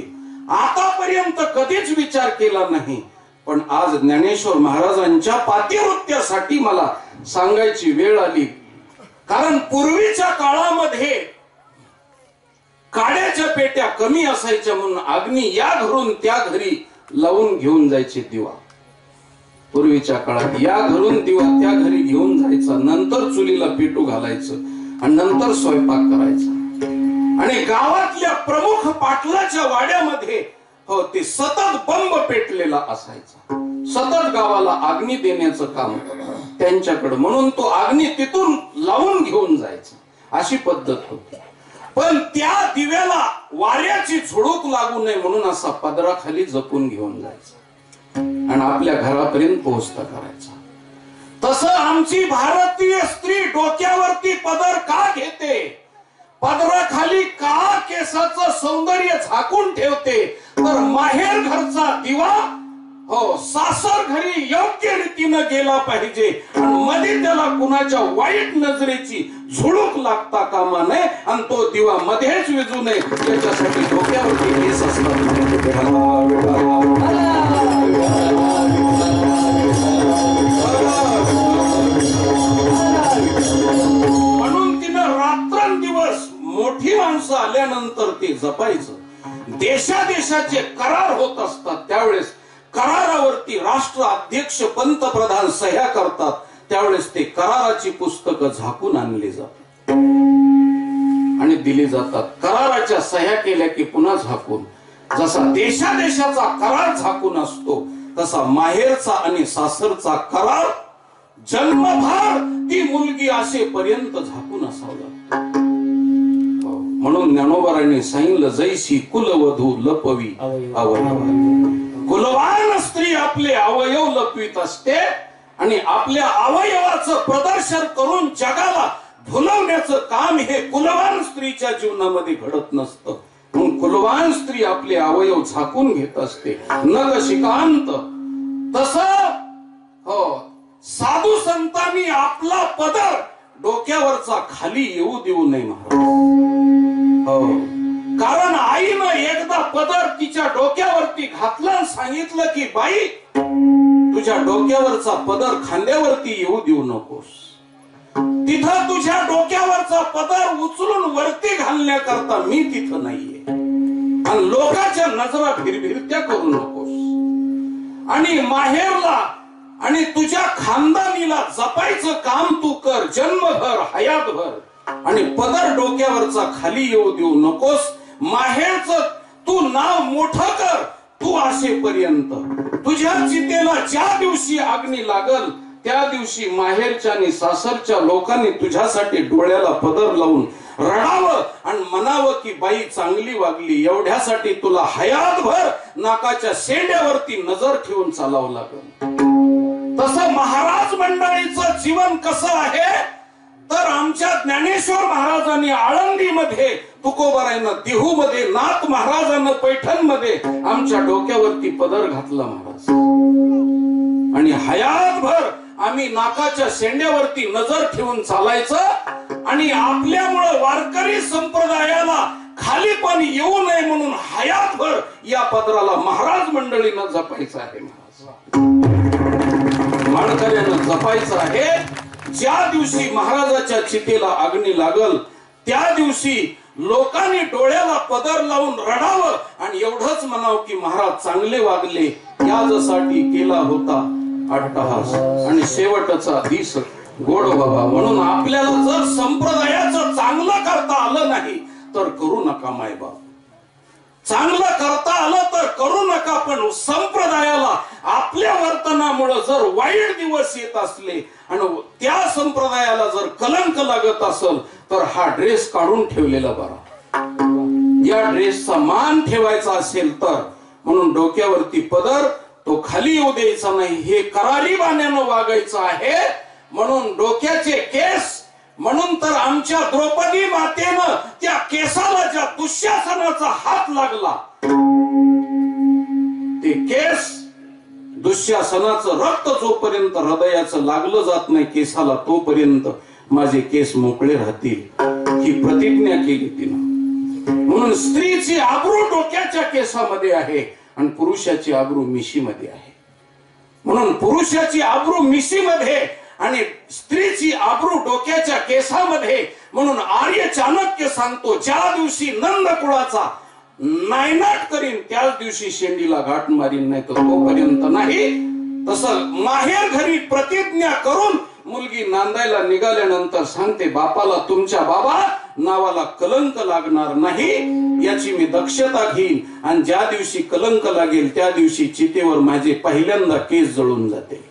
[SPEAKER 1] आतापर्यंत कधीच विचार केला नाही, पण आज ज्ञानेश्वर महाराजांच्या पातिवृत्यासाठी मला सांगायची वेळ आली. कारण पूर्वीच्या काळामध्ये काड्याच्या पेट्या कमी असायच्या, म्हणून अग्नी या घरून त्या घरी लावून घेऊन जायचे दिवा. पूर्वीच्या काळात या घरून दिवा त्या घरी घेऊन जायचा, नंतर चुलीला पेटू घालायचं आणि नंतर स्वयंपाक करायचा. आणि गावातल्या प्रमुख पाटलाच्या वाड्यामध्ये हो ते सतत बंब पेटलेला असायचा, सतत गावाला अग्नी देण्याचं काम त्यांच्याकडे. म्हणून तो अग्नी तिथून लावून घेऊन जायचा, अशी पद्धत होती. पण त्या दिव्याला वाऱ्याची झुळूक लागू नये म्हणून असा पदराखाली जपून घेऊन जायचा आणि आपल्या घरापर्यंत पोहोचता करायचा. तसं आमची भारतीय स्त्री डोक्यावरती पदर का घेते, पदराखाली का केसाचं सौंदर्य झाकून ठेवते, तर माहेर घरचा दिवा हो सासर घरी योग्य रीतीनं गेला पाहिजे आणि मध्ये त्याला कुणाच्या वाईट नजरेची झुळूक लागता कामा नये आणि तो दिवा मध्येच विजू नये, याच्यासाठी डोक्यावरती केस असतात. म्हणून तिनं रात्रंदिवस मोठी माणसं आल्यानंतर ते जपायचं. देशादेशाचे करार होत असतात, त्यावेळेस करारावरती राष्ट्र अध्यक्ष पंतप्रधान सह्या करतात, त्यावेळेस ते कराराची पुस्तकं झाकून आणली जातात आणि दिली जातात. कराराच्या सह्या केल्या की पुन्हा झाकून. जसा देशादेशाचा करार झाकून असतो, तसा माहेरचा आणि सासरचा करार जन्मभर ती मुलगी असेपर्यंत झाकून असावा. म्हणून ज्ञानोबारांनी सांगितलं, जैसी कुलवधू लपवी अवयव. कुलवान स्त्री आपले अवयव लपवीत असते आणि आपल्या अवयवाचं प्रदर्शन करून जगाला भुलवण्याचं काम हे कुलवान स्त्रीच्या जीवनामध्ये घडत नसतं. म्हणून कुलवान स्त्री आपले अवयव झाकून घेत असते. नग शिकांत तसं हो साधू संतांनी आपला पदर डोक्यावरचा खाली येऊ देऊ नये महाराज. हो, कारण आईनं एकदा पदर तिच्या डोक्यावरती घातलं, सांगितलं की बाई तुझ्या डोक्यावरचा पदर खांद्यावरती येऊ देऊ नकोस. तिथं तुझ्या डोक्यावरचा पदर उचलून वरती घालण्याकरता मी तिथं नाहीये. आणि लोकांच्या नजरा फिरफिरत्या करू नकोस. आणि माहेरला आणि तुझ्या खानदानीला जपायचं काम तू कर, जन्मभर हयातभर. आणि पदर डोक्यावरचा खाली येऊ देऊ नकोस. माहेरचं तू नाव मोठं कर. तू असेपर्यंत तुझ्या चितेला ज्या दिवशी अग्नी लागल त्या दिवशी माहेरच्या आणि सासरच्या लोकांनी तुझ्यासाठी डोळ्याला पदर लावून रडावं आणि म्हणावं की बाई चांगली वागली. एवढ्यासाठी तुला हयातभर नाकाच्या शेंड्यावरती नजर ठेवून चालावं लागल. तसं महाराज मंडळीचं जीवन कसं आहे तर आमच्या ज्ञानेश्वर महाराजांनी आळंदीमध्ये, तुकोबारायनं देहूमध्ये, नाथ महाराजांना पैठणमध्ये आमच्या डोक्यावरती पदर घातला महाराज. आणि हयातभर आम्ही नाकाच्या शेंड्यावरती नजर ठेवून चालायचं. आणि आपल्यामुळं वारकरी संप्रदायाला खाली पण येऊ नये म्हणून हयातभर या पदराला महाराज मंडळीनं जपायचं आहे. माणकऱ्यानं जपायचं आहे. ज्या दिवशी महाराजाच्या चितेला अग्नी लागल त्या दिवशी लोकांनी डोळ्याला पदर लावून रडावं आणि एवढंच म्हणावं की महाराज चांगले वागले, यासाठी केला होता अट्टहास आणि शेवटचा दिस गोड व्हावा. म्हणून आपल्याला जर संप्रदायाचं चांगलं करता आलं नाही तर करू नका मायबाप. चांगलं करता आलं तर करू नका. पण संप्रदायाला आपल्या वर्तनामुळे जर वाईट दिवस येत असले आणि त्या संप्रदायाला जर कलंक लागत असेल तर हा ड्रेस काढून ठेवलेला बरा. या ड्रेसचा मान ठेवायचा असेल तर म्हणून डोक्यावरती पदर तो खाली येऊ द्यायचा नाही. हे करारीबाण्यानं वागायचं आहे. म्हणून डोक्याचे केस, म्हणून तर आमच्या द्रौपदी मातेनं त्या केसाला ज्या दुःशासनाचा हात लागला ते केस, दुःशासनाचं रक्त जोपर्यंत हृदयाचं लागलं जात नाही केसाला तोपर्यंत माझे केस मोकळे राहतील ही प्रतिज्ञा केली तिनं. म्हणून स्त्रीची आबरू डोक्याच्या केसामध्ये आहे आणि पुरुषाची आबरू मिशीमध्ये आहे. म्हणून पुरुषाची आबरू मिशीमध्ये आणि स्त्रीची आबरू डोक्याच्या केसामध्ये. म्हणून आर्य चाणक्य सांगतो ज्या दिवशी नंद कुळाचा नायनाट करीन त्याच दिवशी शेंडीला घाट मारीन, नाही तर तोपर्यंत नाही. तसं माहेर घरी प्रतिज्ञा करून मुलगी नांदायला निघाल्यानंतर सांगते बापाला तुमच्या बाबा नावाला कलंक लागणार नाही याची मी दक्षता घेईन. आणि ज्या दिवशी कलंक लागेल त्या दिवशी चितेवर माझे पहिल्यांदा केस जळून जाते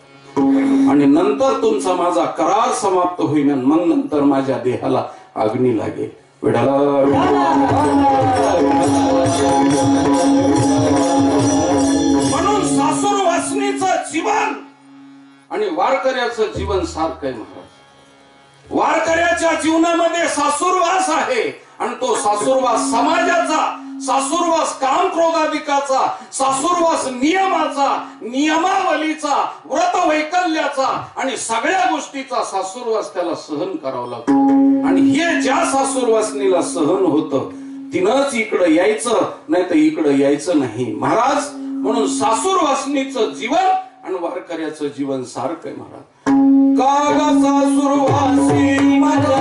[SPEAKER 1] आणि नंतर तुमचा माझा करार समाप्त होईल आणि मग नंतर माझ्या देहाला अग्नी लागेल. विठाला म्हणून सासूर वासनीचं जीवन आणि वारकऱ्याचं जीवन सारखं आहे महाराज. वारकऱ्याच्या जीवनामध्ये सासूरवास आहे आणि तो सासूरवास समाजाचा, सासूरवास काम क्रोधाधिकाचा, सासूरवास नियमाचा, नियमावलीचा, व्रत वैकल्याचा आणि सगळ्या गोष्टीचा सासूरवास त्याला सहन करावा लागतो. आणि हे ज्या सासूरवासनीला सहन होतं तिनंच इकडं यायचं, नाही तर इकडं यायचं नाही महाराज. म्हणून सासूरवासनीचं जीवन आणि वारकऱ्याचं जीवन सारखं आहे महाराज. कागा सासूरवासी माझ्या,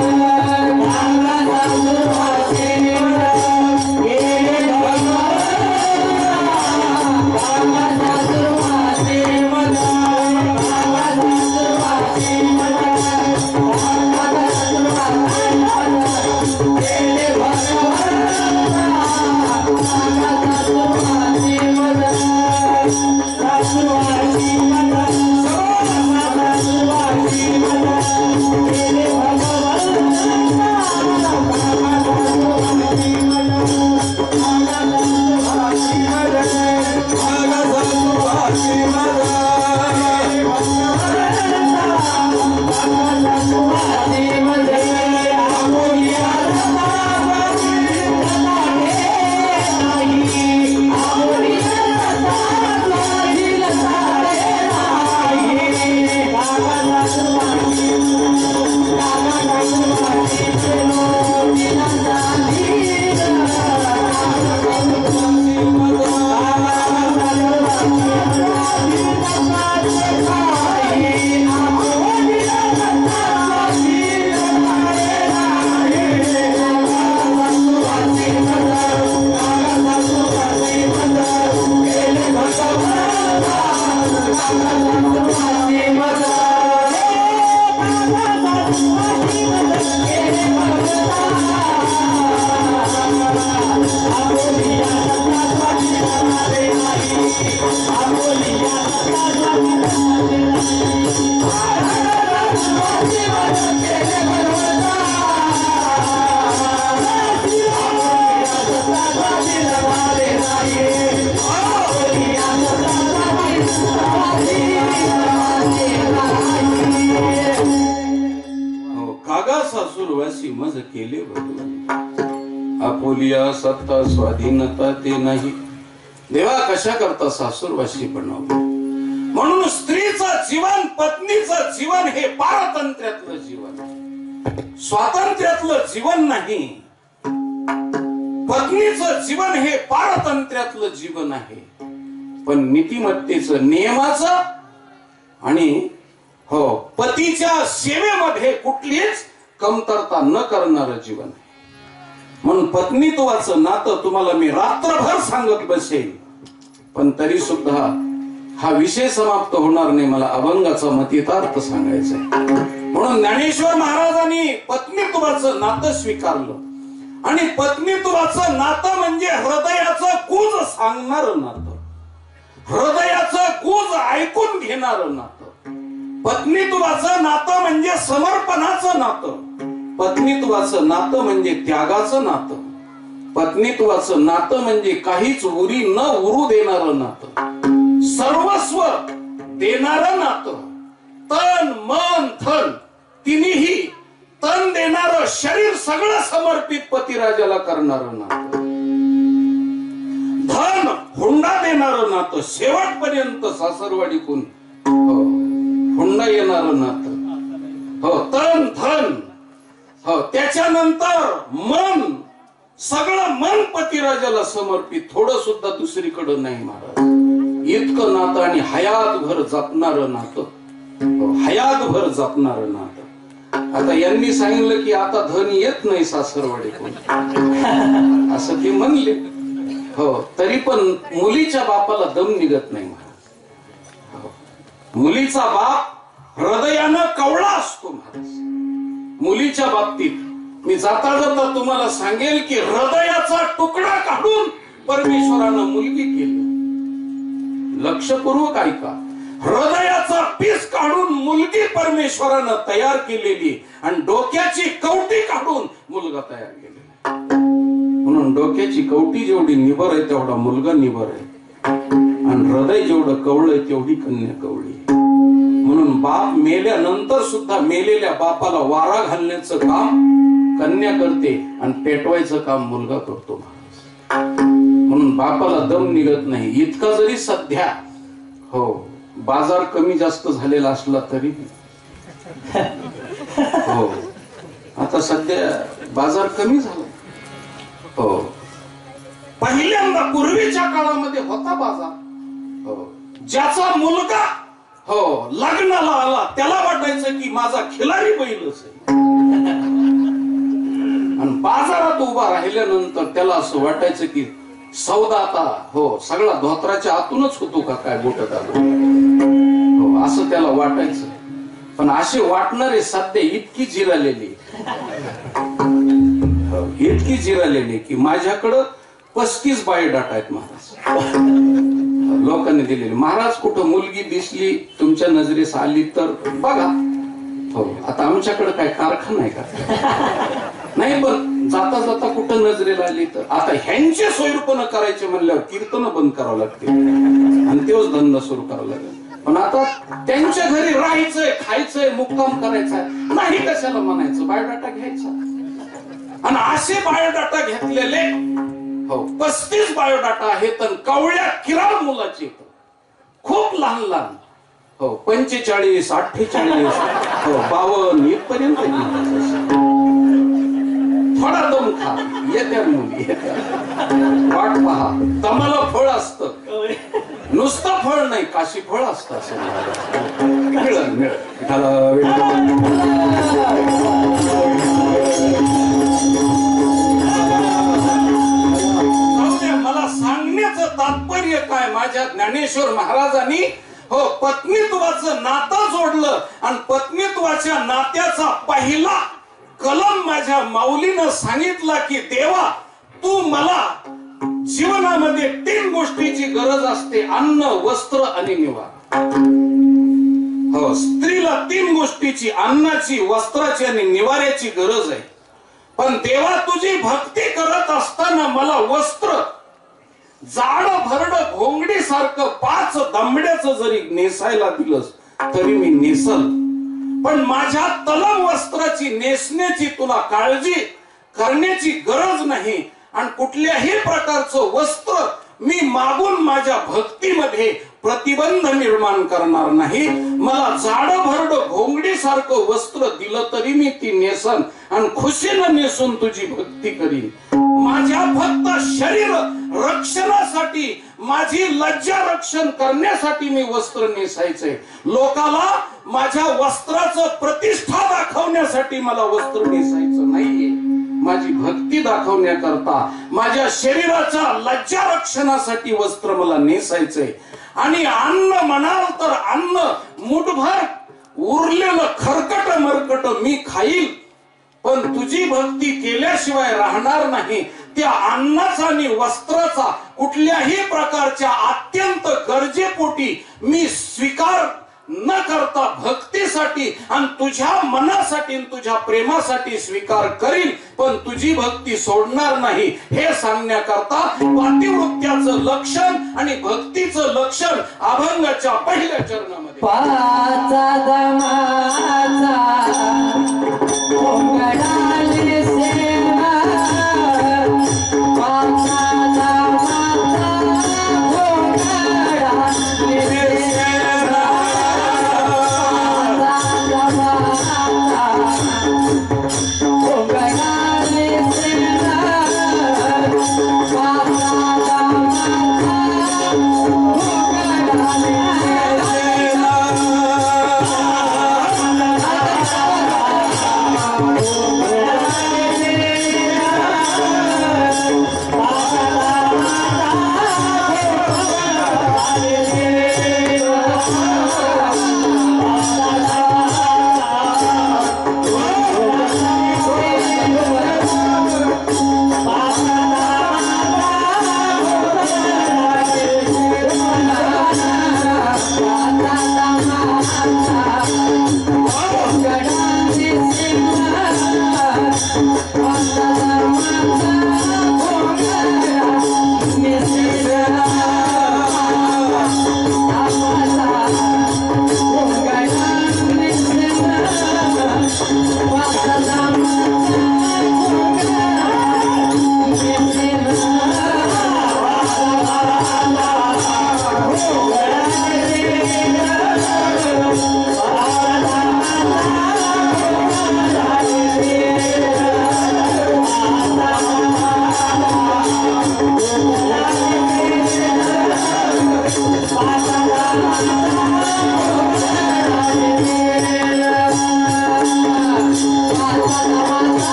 [SPEAKER 1] कागा सासूरवासी
[SPEAKER 4] Thank you.
[SPEAKER 1] सासूरवासी मज केले भगवान आपोलिया सत्ता स्वाधीनता ते नाही देवा कशा करता सासूरवासी बनवलं म्हणून स्त्रीचं जीवन पत्नीचं जीवन हे पारतंत्र्यातलं जीवन स्वातंत्र्यातलं जीवन नाही पत्नीचं जीवन हे पारतंत्र्यातलं जीवन आहे पण नीतिमत्तेचं नियमाचं आणि हो पतीच्या सेवेमध्ये कुठलीच कमतरता न करणारं जीवन आहे म्हणून पत्नीत्वाचं नातं तुम्हाला मी रात्रभर सांगत बसेल पण तरी सुद्धा हा विषय समाप्त होणार नाही मला अभंगाचा मतितार्थ सांगायचा आहे म्हणून ज्ञानेश्वर महाराजांनी पत्नीत्वाचं नातं स्वीकारलं आणि पत्नीत्वाचं नातं म्हणजे हृदयाचं कूज सांगणारं नातं हृदयाचं कूज ऐकून घेणारं नातं पत्नीत्वाचं नातं म्हणजे समर्पणाचं नातं पत्नीत्वाचं नातं म्हणजे त्यागाचं नातं पत्नीत्वाचं नातं म्हणजे काहीच उरी न उरू देणारं नातं सर्वस्व देणारं नातं तन मन धन तिन्ही तन देणारं शरीर सगळं समर्पित पतिराजाला करणारं नातं धन हुंडा देणारं नातं शेवटपर्यंत सासरवाडीतून हुंडा येणारं नातं हो तन धन हो त्याच्यानंतर मन सगळं मन पतिराजाला समर्पित थोडं सुद्धा दुसरीकडे नाही महाराज इतकं नातं आणि हयातभर जपणारं नातं हयातभर जपणारं नातं आता यांनी सांगितलं की आता धन येत नाही सासरवाडीतून असं ते म्हणले हो तरी पण मुलीच्या बापाला दम निघत नाही महाराज मुलीचा बाप हृदयानं कवळा असतो महाराज मुलीच्या बाबतीत मी जाता जाता तुम्हाला सांगेल की हृदयाचा तुकडा काढून परमेश्वरानं मुलगी केली लक्षपूर्वक ऐका हृदयाचा पीस काढून मुलगी परमेश्वरानं तयार केलेली आणि डोक्याची कवटी काढून मुलगा तयार केलेला म्हणून डोक्याची कवटी जेवढी निबर आहे तेवढा मुलगा निबर आहे आणि हृदय जेवढं कवळ आहे तेवढी कन्या कवळी आहे म्हणून बाप मेल्यानंतर सुद्धा मेलेल्या बापाला वारा घालण्याचं काम कन्या करते आणि पेटवायचं काम मुलगा करतो म्हणून बापाला दम निघत नाही इतका जरी सध्या हो बाजार कमी जास्त झालेला असला तरी हो आता सध्या बाजार कमी झाला हो पहिल्यांदा पूर्वीच्या काळामध्ये होता बाजार हो ज्याचा मुलगा हो लग्नाला आला त्याला वाटायचं की माझा खिलारी बैलच आहे आणि बाजारात उभा राहिल्यानंतर त्याला असं वाटायचं की सौदा आता हो सगळा धोत्राच्या आतूनच होतो का काय बोटत आलो हो असं त्याला वाटायचं पण असे वाटणारे सध्या इतकी जिरालेली की माझ्याकडं 35 बायोडाटा आहेत महाराज लोकांनी दिलेले महाराज कुठं मुलगी दिसली तुमच्या नजरेस आली तर बघा हो आता आमच्याकडे काय कारखाना आहे का नाही पण जाता जाता कुठं नजरेला आली तर आता ह्यांचे सोयीपण करायचे म्हणल्यावर कीर्तन बंद करावं लागते आणि तेच धंदा सुरू करावा लागेल पण आता त्यांच्या घरी राहायचंय खायचंय मुक्काम करायचंय नाही कशाला म्हणायचं बायोडाटा घ्यायचा आणि असे बायोडाटा घेतलेले हो 35 बायोडाटा आहेत आणि कवळ्या किराळ मुलाचे खूप लहान लहान हो 45 48 हो 52 इथपर्यंत थोडा दम खा येत्या मुली वाट पहा तमाला फळ असतं नुसतं फळ नाही काशी फळ असतं असं मला सांगण्याचं तात्पर्य काय माझ्या ज्ञानेश्वर महाराजांनी हो पत्नीत्वाचं नातं जोडलं आणि पत्नीत्वाच्या नात्याचा पहिला कलम माझ्या माऊलीनं सांगितला की देवा तू मला जीवनामध्ये 3 गोष्टीची गरज असते अन्न वस्त्र आणि निवारा स्त्रीला 3 गोष्टीची, अन्नाची, वस्त्राची आणि निवाऱ्याची गरज आहे. पण तेव्हा तुझी भक्ती करत असताना मला वस्त्र जाड भरड घोंगडी सारखं 5 दमड्याचं जरी नेसायला दिलंस तरी मी नेसल. पण माझ्या तलम वस्त्राची नेसण्याची तुला काळजी करण्याची गरज नाही. आणि कुठल्याही प्रकारचं वस्त्र मी मागून माझ्या भक्तीमध्ये प्रतिबंध निर्माण करणार नाही. मला जाड भरड घोंगडी सारखं वस्त्र दिलं तरी मी ती नेसन आणि खुशीनं नेसून तुझी भक्ती करीन. माझ्या फक्त शरीर रक्षणासाठी, माझी लज्जा रक्षण करण्यासाठी मी वस्त्र नेसायचंय. लोकाला माझ्या वस्त्राचं प्रतिष्ठा दाखवण्यासाठी मला वस्त्र नेसायचं नाहीये. माझी भक्ती दाखवण्याकरता, माझ्या शरीराच्या लज्जा रक्षणासाठी वस्त्र मला नेसायचंय. आणि अन्न म्हणाल तर अन्न मुठभर उरलेलं खरकट मरकट मी खाईल, पण तुझी भक्ती केल्याशिवाय राहणार नाही. त्या अन्नाचा आणि वस्त्राचा कुठल्याही प्रकारच्या अत्यंत गरजेपोटी मी स्वीकार न करता भक्तीसाठी आणि तुझ्या मनासाठी, तुझ्या प्रेमासाठी स्वीकार करील, पण तुझी भक्ती सोडणार नाही. हे सांगण्याकरता पातिवृत्याचं लक्षण आणि भक्तीचं लक्षण अभंगाच्या पहिल्या चरणामध्ये
[SPEAKER 4] पाचा दमाचा घोंगडाले सेवा, पाचा दमाचा घोंगडाले सेवा, पाचा दमाचा घोंगडाले सेवा, पाचा दमाचा घोंगडाले सेवा.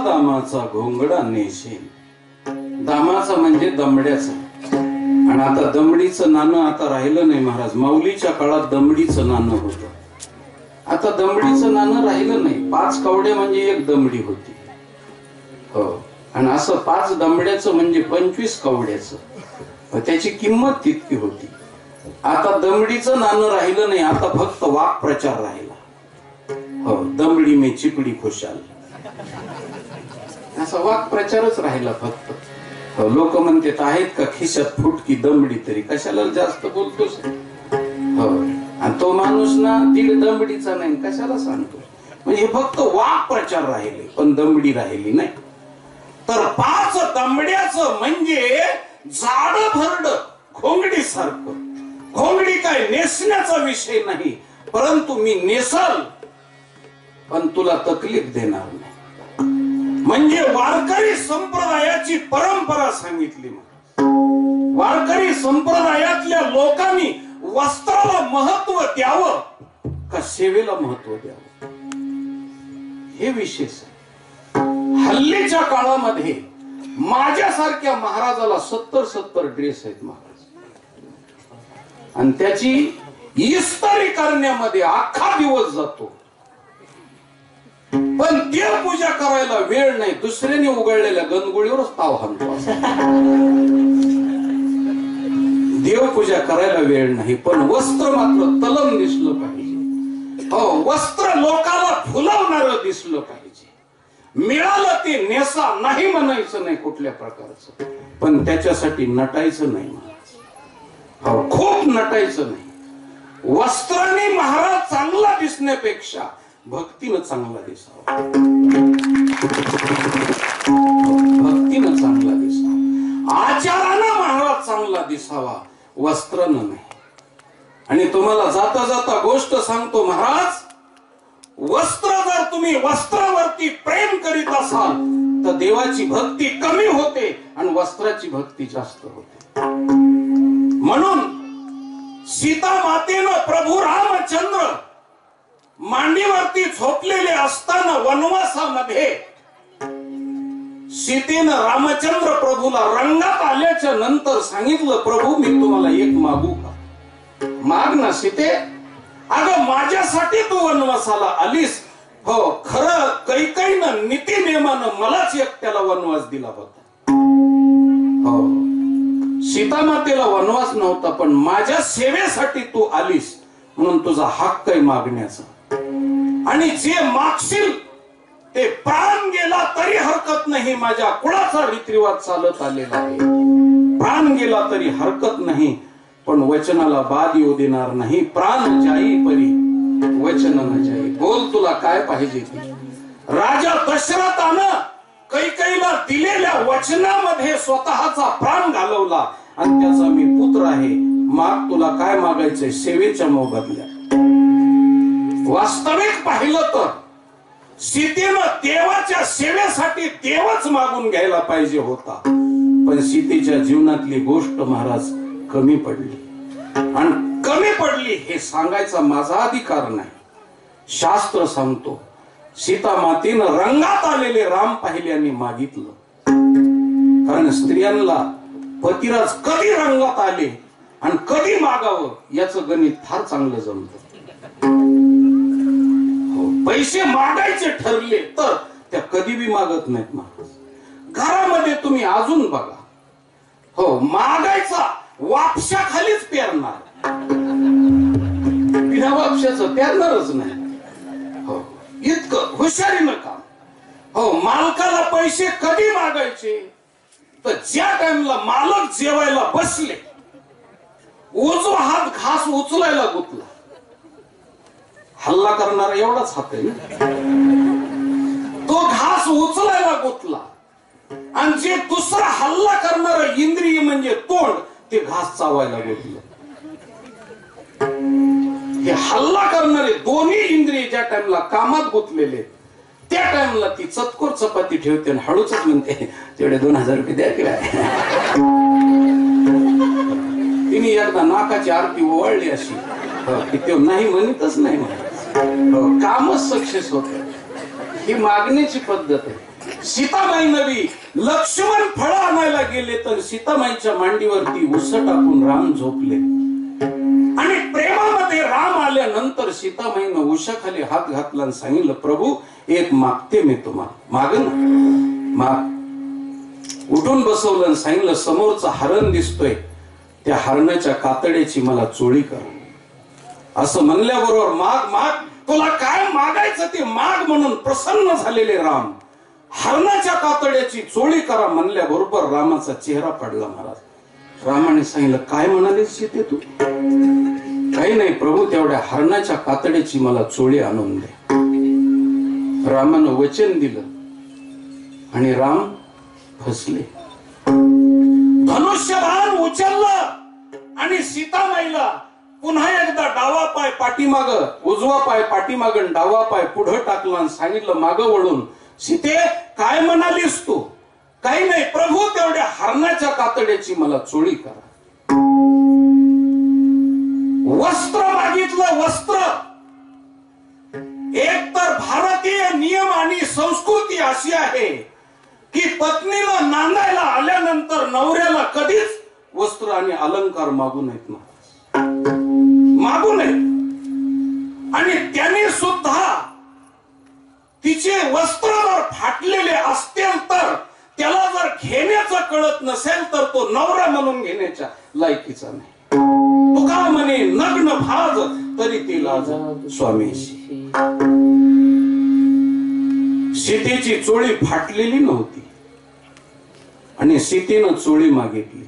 [SPEAKER 1] दामाचा घोंगडा नेशेल. दामाचा म्हणजे दमड्याचा. आणि आता दमडीचं नाणं आता राहिलं नाही महाराज. माऊलीच्या काळात दमडीचं नाणं होतं. आता दमडीचं नाणं राहिलं नाही. 5 कवडे म्हणजे 1 दमडी होती. हो. आणि असं 5 दमड्याचं म्हणजे 25 कवड्याचं. त्याची किंमत तितकी होती. आता दमडीचं नाणं राहिलं नाही. आता फक्त वाक प्रचार राहिला. हो. दमडी में चिपडी खुशाल असा वाक प्रचारच राहिला फक्त. हो. लोक म्हणतात आहेत का खिशात फुटकी दमडी तरी कशाला जास्त बोलतोस. हो. आणि तो माणूस ना 1.5 दमडीचा नाही कशाला सांगतो. म्हणजे फक्त वाक प्रचार राहिले पण दमडी राहिली नाही. तर 5 दमड्याचं म्हणजे जाड भरड घोंगडी सारखं. घोंगडी काय नेसण्याचा विषय नाही परंतु मी नेसल पण तुला तकलीफ देणार नाही. म्हणजे वारकरी संप्रदायाची परंपरा सांगितली. वारकरी संप्रदायातल्या लोकांनी वस्त्राला महत्व द्यावं का सेवेला महत्व द्यावं हे विशेष आहे. हल्लीच्या काळामध्ये माझ्यासारख्या महाराजाला 70 ड्रेस आहेत महाराज. आणि त्याची इस्त्री करण्यामध्ये अख्खा दिवस जातो. पण देवपूजा करायला वेळ नाही. दुसऱ्याने उघडलेल्या गणगोळीवरच ताव हाणतो. देवपूजा करायला वेळ नाही पण वस्त्र मात्र तलम दिसलं पाहिजे. हो. वस्त्र लोकाला फुलवणार दिसलं पाहिजे. मिळालं ते नेसा नाही म्हणायचं नाही कुठल्या प्रकारचं पण त्याच्यासाठी नटायचं नाही महाराज. हो. खूप नटायचं नाही. वस्त्राने महाराज चांगला दिसण्यापेक्षा भक्तीनं चांगला दिसावा. भक्तीनं चांगला दिसावा. आचारानं महाराज चांगला दिसावा वस्त्रानं नाही. आणि तुम्हाला जाता जाता गोष्ट सांगतो महाराज. वस्त्र जर तुम्ही वस्त्रावरती प्रेम करीत असाल तर देवाची भक्ती कमी होते आणि वस्त्राची भक्ती जास्त होते. म्हणून सीता मातेनं प्रभू रामचंद्र मांडीवरती झोपलेले असताना वनवासामध्ये सीतेनं रामचंद्र प्रभूला रंगात आल्याच्या नंतर सांगितलं प्रभू मी तुम्हाला एक मागू का. माग ना सीते. अगं माझ्यासाठी तू वनवासाला आलीस. हो. खरं कैकेयीनं नीती नियमानं मलाच एकट्याला वनवास दिला होता. हो. सीतामातेला वनवास नव्हता पण माझ्या सेवेसाठी तू आलीस म्हणून तुझा हक्क आहे मागण्याचा. आणि जे मागशील ते प्राण गेला तरी हरकत नाही. माझ्या कुळाचा रीतिरिवाज चालत आलेला आहे. प्राण गेला तरी हरकत नाही पण वचनाला बाद येऊ देणार नाही. प्राण जाई परी वचन न जाई. बोल तुला काय पाहिजे ते. राजा दशरथानं कैकेयीला दिलेल्या वचनामध्ये स्वतःचा प्राण घालवला आणि त्याचा मी पुत्र आहे. माग तुला काय मागायचंय सेवेच्या मोबदल्यात. वास्तविक पाहिलं तर सीतेनं देवाच्या सेवेसाठी देवच मागून घ्यायला पाहिजे होता पण सीतेच्या जीवनातली गोष्ट महाराज कमी पडली. आणि कमी पडली हे सांगायचा माझा अधिकार नाही. शास्त्र सांगतो सीता मातेनं रंगात आलेले राम पाहिले आणि मागितलं. कारण स्त्रियांना पतिराज कधी रंगात आले आणि कधी मागावं याचं गणित फार चांगलं जमतं. पैसे मागायचे ठरले तर त्या कधी बी मागत नाहीत महाराज. घरामध्ये तुम्ही अजून बघा. हो. मागायचा वापशाखालीच पेरणार. बिना वापशाचं पेरणारच नाही. हो. इतकं हुशारीनं काम. हो. मालकाला पैसे कधी मागायचे तर ज्या टाइमला मालक जेवायला बसले उजवा हात घास उचलायला गुतला. हल्ला करणारा एवढाच हात आहे ना. तो घास उचलायला गुतला आणि जे दुसरा हल्ला करणारा इंद्रिय म्हणजे तोंड ते घास चावायला गुतलं. हे हल्ला करणारे दोन्ही इंद्रिय ज्या टाइमला कामात गुतलेले त्या टाइमला ती चतकोर चपाती ठेवते आणि हळूच म्हणते तेवढे 2000 रुपये द्या की काय. तिने एकदा नाकाची आरती ओवाळली अशी की ते नाही म्हणतच नाही म्हणत. कामच सक्सेस होत. ही मागण्याची पद्धत आहे. सीतामाई नवी लक्ष्मण फळ आणायला गेले तर सीतामाईच्या मांडीवरती उस टाकून राम झोपले आणि प्रेमामध्ये राम आल्यानंतर सीतामाईनं उशाखाली हात घातला आणि सांगितलं, प्रभू एक मागते मी तुम्हाला. माग ना माग. उठून बसवलं आणि सांगितलं, समोरचा हरण दिसतोय त्या हरणाच्या कातड्याची मला चोळी कर. असं म्हणल्याबरोबर माग माग, तुला काय मागायचं ते माग म्हणून प्रसन्न झालेले राम हरणाच्या कातड्याची चोळी करा म्हणल्याबरोबर रामाचा चेहरा पडला महाराज. रामाने सांगितलं, काय म्हणाले सीते तू? काही नाही प्रभू, तेवढ्या हरणाच्या कातड्याची मला चोळी आणून दे. रामानं वचन दिलं आणि राम फसले. धनुष्यबाण उचललं आणि सीतामाईला पुन्हा एकदा डावा पाय पाठीमाग, उजवा पाय पाठीमाग, डावा पाय पुढे टाकला आणि सांगितलं माग वळून, सीते काय म्हणालीस तू? काही नाही प्रभू, तेवढ्या हरणाच्या कातड्याची मला चोळी करा. वस्त्र मागितलं, वस्त्र. एक तर भारतीय नियम आणि संस्कृती अशी आहे की पत्नीला नांदायला आल्यानंतर नवऱ्याला कधीच वस्त्र आणि अलंकार मागू नयेत, मागू नये. आणि त्याने सुद्धा तिचे वस्त्र जर फाटलेले असतील तर त्याला जर घेण्याचं कळत नसेल तर तो नवरा म्हणून घेण्याच्या लायकीचा नाही. तुका म्हणे नग्न भाज तरी ती लाज स्वामीशी. सीतेची चोळी फाटलेली नव्हती आणि सीतेनं चोळी मागितली.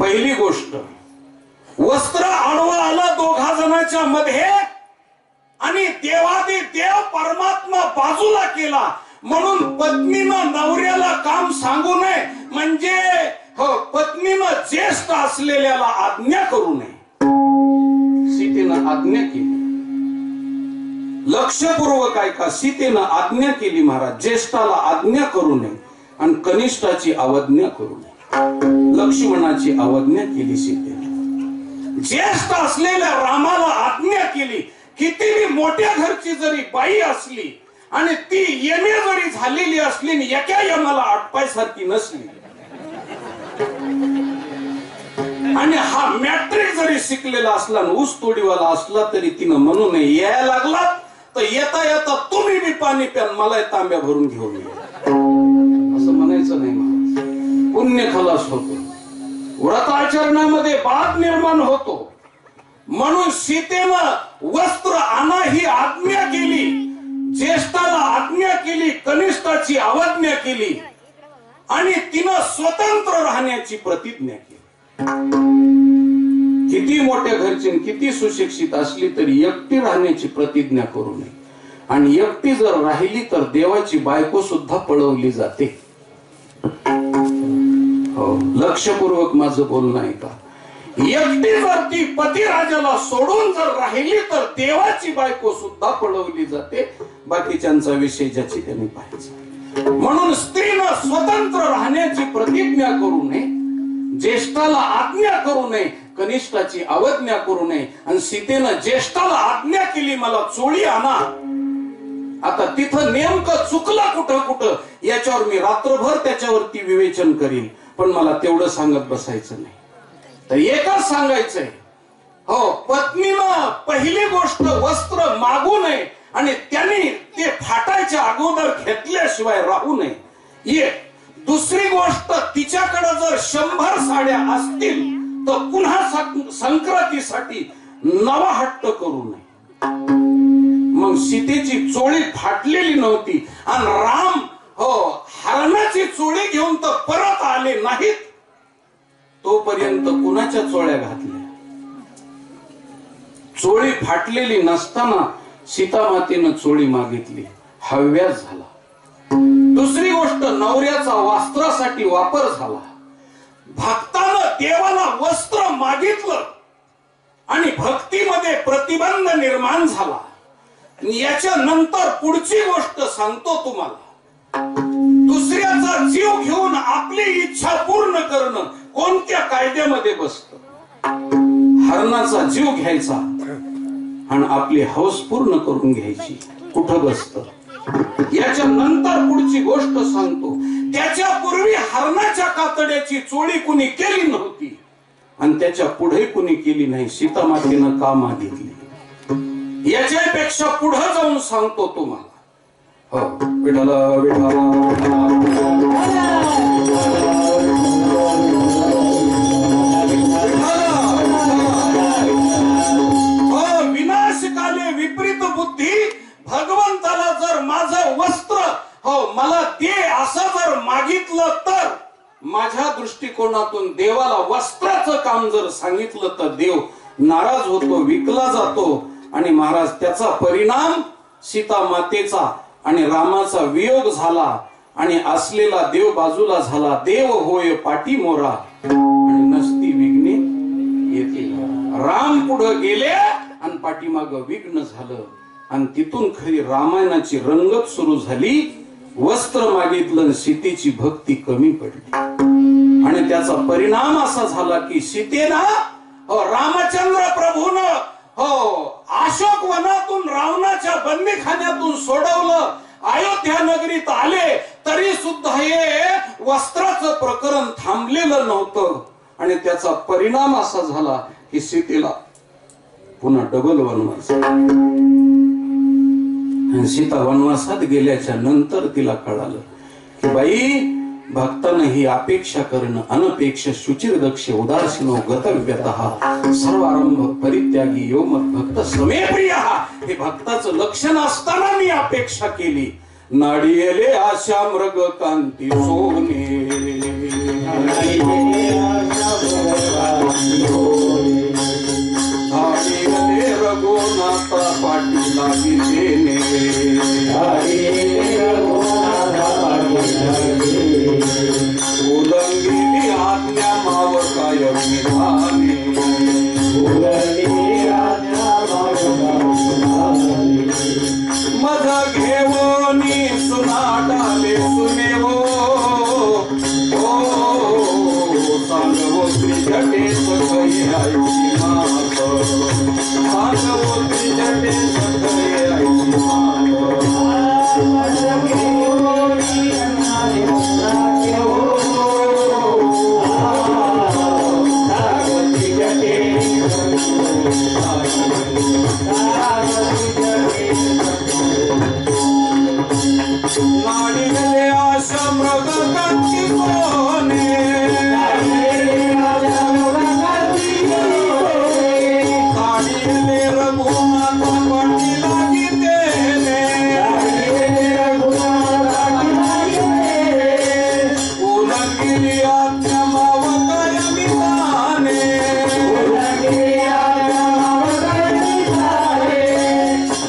[SPEAKER 1] पहिली गोष्ट, वस्त्र आडवं आलं दोघा जणांच्या मध्ये आणि देवादी देव परमात्मा बाजूला केला म्हणून पत्नीनं नवऱ्याला काम सांगू नये, म्हणजे पत्नीनं ज्येष्ठ असलेल्याला आज्ञा करू नये. सीतेनं आज्ञा केली. लक्षपूर्वक ऐका, सीतेनं आज्ञा केली महाराज, ज्येष्ठाला आज्ञा करू नये आणि कनिष्ठाची अवज्ञा करू नये. लक्ष्मणाची अवज्ञा केली सीतेने. ज्येष्ठ असलेल्या रामाला आज्ञा केली. कितीही मोठ्या घरची जरी बाई असली आणि ती येणे जरी झालेली असली आणि एका यमाला आटपायसारखी नसली आणि हा मॅट्रिक जरी शिकलेला असला आणि ऊस तोडीवाला असला तरी तिनं म्हणू नये, यायला लागला तर येता येता तुम्ही बी पाणी प्यान, मला तांब्या भरून घेऊन ये, असं म्हणायचं नाही महाराज. पुण्य खलास होतो, व्रत आचरणामध्ये बाध निर्माण होतो. म्हणून सीतेनं वस्त्र आणा ही आज्ञा केली, ज्येष्ठाला आज्ञा केली, कनिष्ठाची अवज्ञा केली आणि तिनं स्वतंत्र राहण्याची प्रतिज्ञा केली. किती मोठ्या घरची किती सुशिक्षित असली तरी एकटी राहण्याची प्रतिज्ञा करू नये. आणि एकटी जर राहिली तर देवाची बायको सुद्धा पळवली जाते. हो, लक्षपूर्वक माझं बोलणं आहे का? एकटी जर ती पतिराजाला सोडून जर राहिली तर देवाची बायको सुद्धा पळवली जाते. बाकीच्यांचा विषय ज्याची त्यांनी पाहायचा. म्हणून स्त्रीनं स्वतंत्र राहण्याची प्रतिज्ञा करू नये, ज्येष्ठाला आज्ञा करू नये, कनिष्ठाची अवज्ञा करू नये. आणि सीतेनं ज्येष्ठाला आज्ञा केली मला चोळी आणा. आता तिथं नेमकं चुकलं कुठं कुठं याच्यावर मी रात्रभर त्याच्यावरती विवेचन करीन, पण मला तेवढं सांगत बसायचं नाही. तर एकच सांगायचंय, हो, पत्नीनं पहिली गोष्ट वस्त्र मागू नये आणि त्यांनी ते फाटायच्या अगोदर घेतल्याशिवाय राहू नये. दुसरी गोष्ट, तिच्याकडे जर 100 साड्या असतील तर पुन्हा संक्रांतीसाठी नवा हट्ट करू नये. मग सीतेची चोळी फाटलेली नव्हती आणि राम हरणाची चोळी घेऊन तर परत आले नाहीत तोपर्यंत कुणाच्या चोळ्या घातल्या? चोळी फाटलेली नसताना सीतामातेनं चोळी मागितली, हव्यास झाला. दुसरी गोष्ट, नवऱ्याचा वस्त्रासाठी वापर झाला. भक्तानं देवाला वस्त्र मागितलं आणि भक्तीमध्ये प्रतिबंध निर्माण झाला. याच्या नंतर पुढची गोष्ट सांगतो तुम्हाला. दुसऱ्याचा जीव घेऊन आपली इच्छा पूर्ण करणं कोणत्या कायद्यामध्ये बसतं? हरणाचा जीव घ्यायचा आणि आपली हौस पूर्ण करून घ्यायची कुठं बसतं? याच्या नंतर पूर्वीची गोष्ट सांगतो. त्याच्या पूर्वी हरणाच्या कातड्याची चोळी कुणी केली नव्हती आणि त्याच्या पुढे कुणी केली नाही. सीता मातेनं का मागितली याच्यापेक्षा पुढे जाऊन सांगतो तुम्हाला. हो विठाला विनाशकाले विपरीत बुद्धी. भगवंताला जर माझं वस्त्र मला दे असं जर मागितलं तर माझ्या दृष्टिकोनातून देवाला वस्त्राचं काम जर सांगितलं तर देव नाराज होतो, विकला जातो. आणि महाराज त्याचा परिणाम सीता मातेचा आणि रामाचा वियोग झाला आणि असलेला देव बाजूला झाला. देव होय पाठी मोरा आणि नसती विघ्ने येते. राम पुढे गेले आणि पाठीमाग विघ्न झालं आणि तिथून खरी रामायणाची रंगत सुरू झाली. वस्त्र मागितलं, सीतेची भक्ती कमी पडली आणि त्याचा परिणाम असा झाला की सीतेना रामचंद्र प्रभून अशोक वनातून रावणाच्या बंदीखान्यातून सोडवलं. अयोध्या नगरीत आले तरी सुद्धा हे वस्त्राचं प्रकरण थांबलेलं नव्हतं आणि त्याचा परिणाम असा झाला की सीतेला पुन्हा डबल वनवास. सीता वनवासात गेल्याच्या नंतर तिला कळालं की बाई भक्तानं ही अपेक्षा करणं अनपेक्ष शुचिर दक्ष उदासीनो गतव्यतः सर्वारंभ परित्यागी यो मत भक्त समे प्रिय. हे भक्ताचं लक्षण असताना मी अपेक्षा केली. नाडियेले आशा मृग कांती सोने नाडियेले रघुनाथा पाटी लागी देणे उलंगिली आज्ञा मावकाय विधाने मज घेवोनी सुनाटाले सुनेवो सांगवो त्रिजटे सखई आईची मात सांगवो त्रिजटे सखई आईची नाडिले आशा मृग कांती सोने नाडिले रघुनाथा पाटी लागी देणे उलंगिली आज्ञा मावकाय विधाने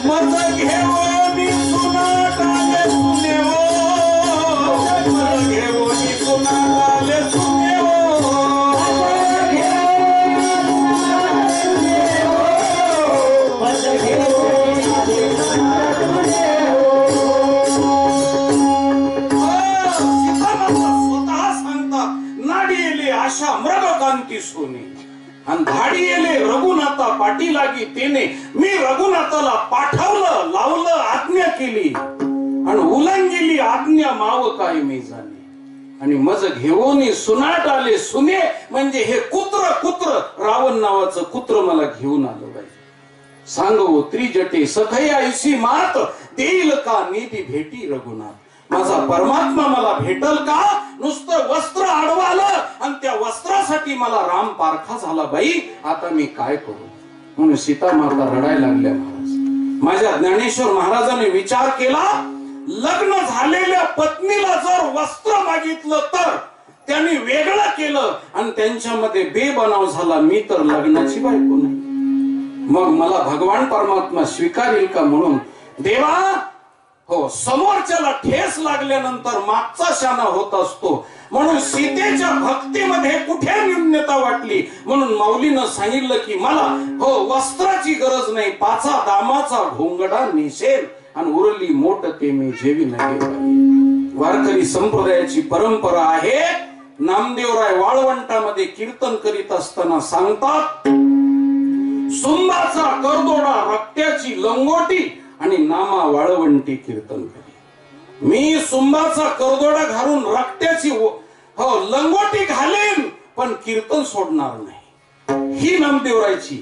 [SPEAKER 1] मज घेवोनी सुनाटाले सुनेवो मज घेवोनी सुनाटाले सुनेवो स्वतः सांगतात नाडियेले आशा मृग कांती सोने आणि धाडी येले रघुनाथा पाठी लागी तेने. मी रघुनाथाला पाठवलं, लावलं, आज्ञा केली आणि उलंगिली आज्ञा माव काय मी जाणे. आणि मज घेऊन सुनाट आले सुने म्हणजे हे कुत्र रावण नावाचं कुत्र मला घेऊन आलं बाई. सांगवो त्रिजटे सखई आईशी मात देईल का निधी भेटी रघुनाथ. माझा परमात्मा मला भेटल का. नुसतं वस्त्र अडवालं आणि त्या वस्त्रासाठी मला राम पारखा झाला बाई. आता मी काय करू म्हणून सीता माता रडायला लागल्या. महाराज माझ्या ज्ञानेश्वर महाराजांनी विचार केला. लग्न झालेल्या पत्नीला जर वस्त्र मागितलं तर त्यांनी वेगळं केलं आणि त्यांच्यामध्ये बेबनाव झाला. मी तर लग्नाची बायको नाही, मग मला भगवान परमात्मा स्वीकारेल का. म्हणून देवा समोरच्याला ठेस लागल्यानंतर मागचा शाना होत असतो. म्हणून सीतेच्या भक्तीमध्ये कुठे न्यूनता वाटली म्हणून माऊलीनं सांगितलं की मला वस्त्राची गरज नाही. पाचा दामाचा घोंगडा नेसेल आणि उरली मोठ ते मी जेवी नाही. वारकरी संप्रदायाची परंपरा आहे. नामदेवराय वाळवंटामध्ये कीर्तन करीत असताना सांगतात सुंबाचा करदोडा रक्त्याची लंगोटी आणि नामा वाळवंटी कीर्तन करी. मी सुंबाचा करदोडा घालून रक्त्याची हो लंगोटी घालेन पण कीर्तन सोडणार नाही, ही नामदेवरायची.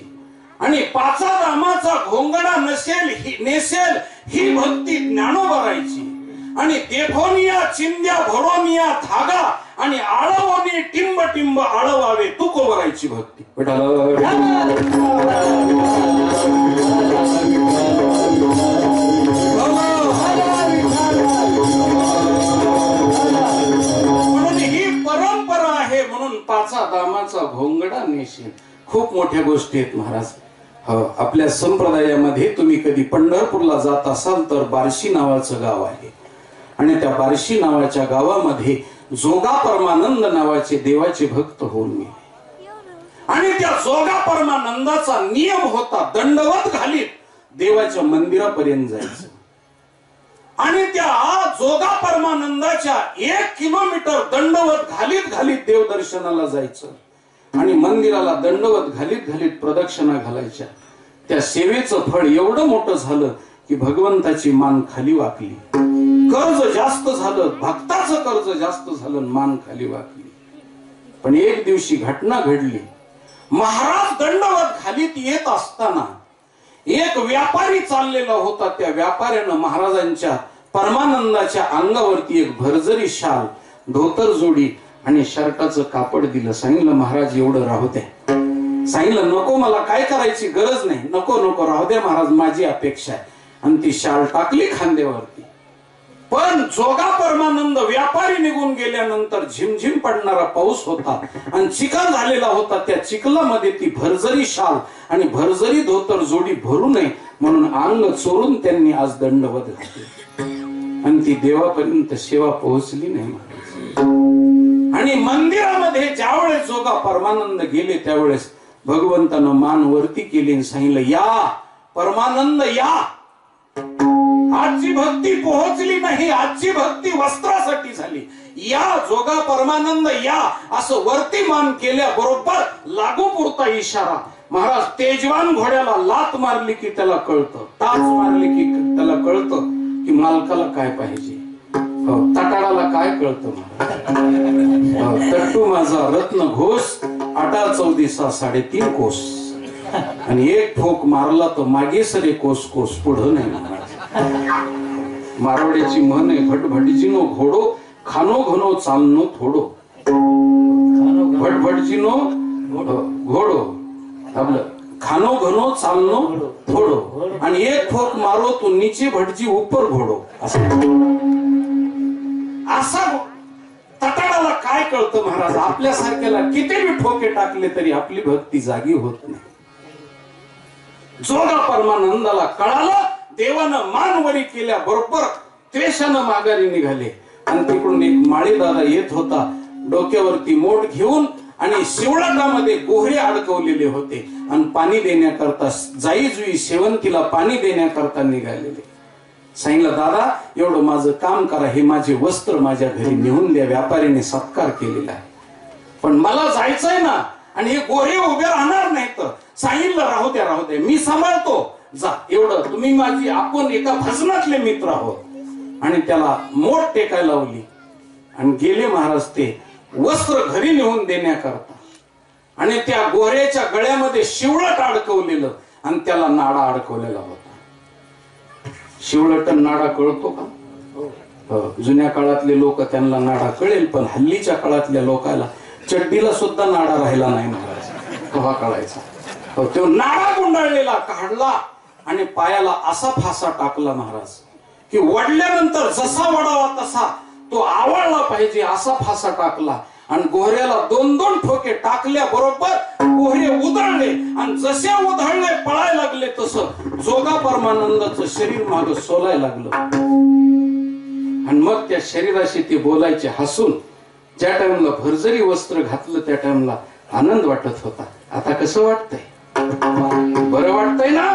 [SPEAKER 1] आणि पाचा रामाचा घोंगडा नेसेल ही भक्ती ज्ञानोबरायची. आणि देखोनिया चिंद्या भरोनिया धागा आणि आळवणी टिंब टिंब आळवावे तू कोबरायची भक्ती. म्हणून ही परंपरा आहे. म्हणून पाचा दामाचा घोंगडा नेशील. खूप मोठ्या गोष्टी आहेत महाराज. आपल्या संप्रदायामध्ये तुम्ही कधी पंढरपूरला जात असाल तर बार्शी नावाचं गाव आहे आणि त्या बार्शी नावाच्या गावामध्ये जोगा परमानंद नावाचे देवाचे भक्त होऊन गेले. आणि त्या जोगा परमानंदाचा नियम होता दंडवत घालीत देवाच्या मंदिरापर्यंत जायचं. आणि त्या जोगा परमानंदाच्या 1 किलोमीटर दंडवत घालीत घालीत देव दर्शनाला जायचं आणि मंदिराला दंडवत घालीत घालीत प्रदक्षिणा घालायच्या. त्या सेवेचं फळ एवढं मोठं झालं की भगवंताची मान खाली वाकली. कर्ज जास्त झालं, भक्ताचं कर्ज जास्त झालं, मान खाली वाकली. पण एक दिवशी घटना घडली. महाराज दंडवत घालीत येत असताना एक व्यापारी चाललेला होता. त्या व्यापाऱ्यानं महाराजांच्या परमानंदाच्या अंगावरती एक भरजरी शाल, धोतर जोडी आणि शर्टाचं कापड दिलं. सांगितलं महाराज एवढं राहू द्या. सांगितलं नको, मला काय करायची गरज नाही, नको नको राहू द्या महाराज, माझी अपेक्षा आहे. आणि ती शाल टाकली खांद्यावरती. पण जोगा परमानंद व्यापारी निघून गेल्यानंतर झिमझिम पडणारा पाऊस होता आणि चिखल झालेला होता. त्या चिखलामध्ये ती भरजरी शाल आणि भरजरी धोतर जोडी भरू नये म्हणून अंग चोरून त्यांनी आज दंडवत घातली. आणि ती देवापर्यंत सेवा पोहोचली नाही महाराज. आणि मंदिरामध्ये ज्यावेळेस जोगा परमानंद गेले त्यावेळेस भगवंतानं मान वरती केली आणि सांगितलं या परमानंद या. आजची भक्ती पोहोचली नाही, आजची भक्ती वस्त्रासाठी झाली. या जोगा परमानंद या असं वरती मान केल्याबरोबर लागू पुरता इशारा. महाराज तेजवान घोड्याला लात मारली की त्याला कळतं, टाच मारली की त्याला कळतं की मालकाला काय पाहिजे. तटाळाला काय कळतं महाराज. तट्टू माझा रत्न घोष 8-14 3.5 कोस आणि एक ठोक मारला तर मागे सरे कोस कोस पुढं नाही महाराज. मारवाड्याची म्हण आहे भटभटजीनो घोडो खानो घनो चालनो थोडो. भटभटजीनो घोडो आपलं खानो घनो चालनो थोडो आणि एक ठोक मारो तो नीचे भटजी ऊपर घोडो. असा तटाळाला काय कळतं महाराज. आपल्यासारख्याला किती बी ठोके टाकले तरी आपली भक्ती जागी होत नाही. जोगा परमानंदाला कळालं. देवानं मानवरी केल्याबरोबर त्वेषानं माघारी निघाले आणि तिकडून एक माळी दादा येत होता डोक्यावरती मोठ घेऊन आणि शिवळाटामध्ये गोहरे अडकवलेले होते आणि पाणी देण्याकरता जाई जुई शेवंतीला पाणी देण्याकरता निघालेले. सांगितलं दादा एवढं माझं काम करा, हे माझे वस्त्र माझ्या घरी नेऊन द्या. व्यापारीने सत्कार केलेला आहे पण मला जायचंय ना आणि हे गोरे उभे राहणार नाही. तर सांगितलं राहू द्या मी सांभाळतो, जा एवढं तुम्ही माझी आपण एका भजनातले मित्र आहोत. आणि त्याला मोठ टेकायला लावली आणि गेले महाराज ते वस्त्र घरी नेऊन देण्याकरता. आणि त्या गोऱ्याच्या गळ्यामध्ये शिवळट अडकवलेलं आणि त्याला नाडा अडकवलेला होता. शिवळट नाडा कळतो का? जुन्या काळातले लोक त्यांना नाडा कळेल पण हल्लीच्या काळातल्या लोकांना चड्डीला सुद्धा नाडा राहिला नाही महाराज. कवा कळायचा. तो नाडा गुंडाळलेला काढला आणि पायाला असा फासा टाकला महाराज की वडल्यानंतर जसा वडावा तसा तो आवळला पाहिजे असा फासा टाकला. आणि गोहऱ्याला 2-2 ठोके टाकल्या बरोबर गोहरे उधळले आणि जसे उधळले पळायला लागले तसं जोगा परमानंदाचं शरीर माग सोलायला लागलं. आणि मग त्या शरीराशी ते बोलायचे हसून. ज्या टाइमला भरजरी वस्त्र घातलं त्या टाइमला आनंद वाटत होता. आता कसं वाटतंय? बरं वाटतंय ना?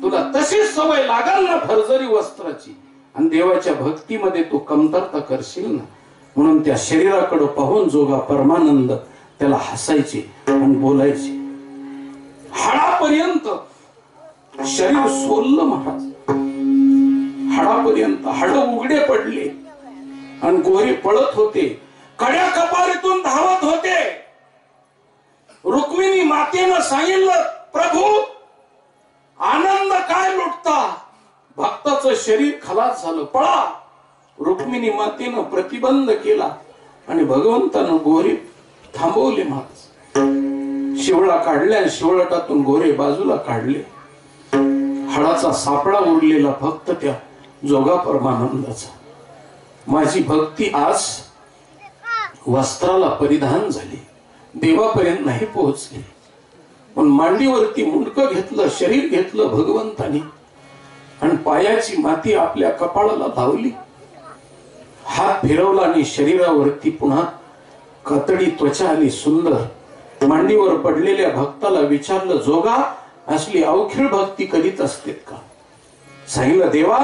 [SPEAKER 1] तुला तशीच सवय लागल ना भरजरी वस्त्राची आणि देवाच्या भक्तीमध्ये तू कमतरता करशील ना. म्हणून त्या शरीराकडे पाहून जोगा परमानंद त्याला हसायचे आणि बोलायचे. हाडापर्यंत शरीर सोललं महाराज. हाडापर्यंत हाड उघडे पडले आणि गोरे पळत होते, कड्या कपारीतून धावत होते. रुक्मिणी मातेनं सांगितलं, प्रभू आनंद काय लुटता, भक्ताचं शरीर खलास झालं, पळा. रुक्मिणी मातेनं प्रतिबंध केला आणि भगवंतानं गोरे थांबवले. महाराज शिवळा काढल्या, शिवळाटातून गोरे बाजूला काढले. हाडाचा सापळा उरलेला फक्त त्या जोगा परमानंदाचा. माझी भक्ती आज वस्त्राला परिधान झाली, देवापर्यंत नाही पोहोचली, पण मांडीवरती मुंडकं घेतलं, शरीर घेतलं भगवंतानी आणि पायाची माती आपल्या कपाळाला लावली. हात फिरवला आणि शरीरावरती पुन्हा कातडी त्वचा आली सुंदर. मांडीवर पडलेल्या भक्ताला विचारलं, जोगा असली अवखीळ भक्ती करीत असते का? सांगितलं, देवा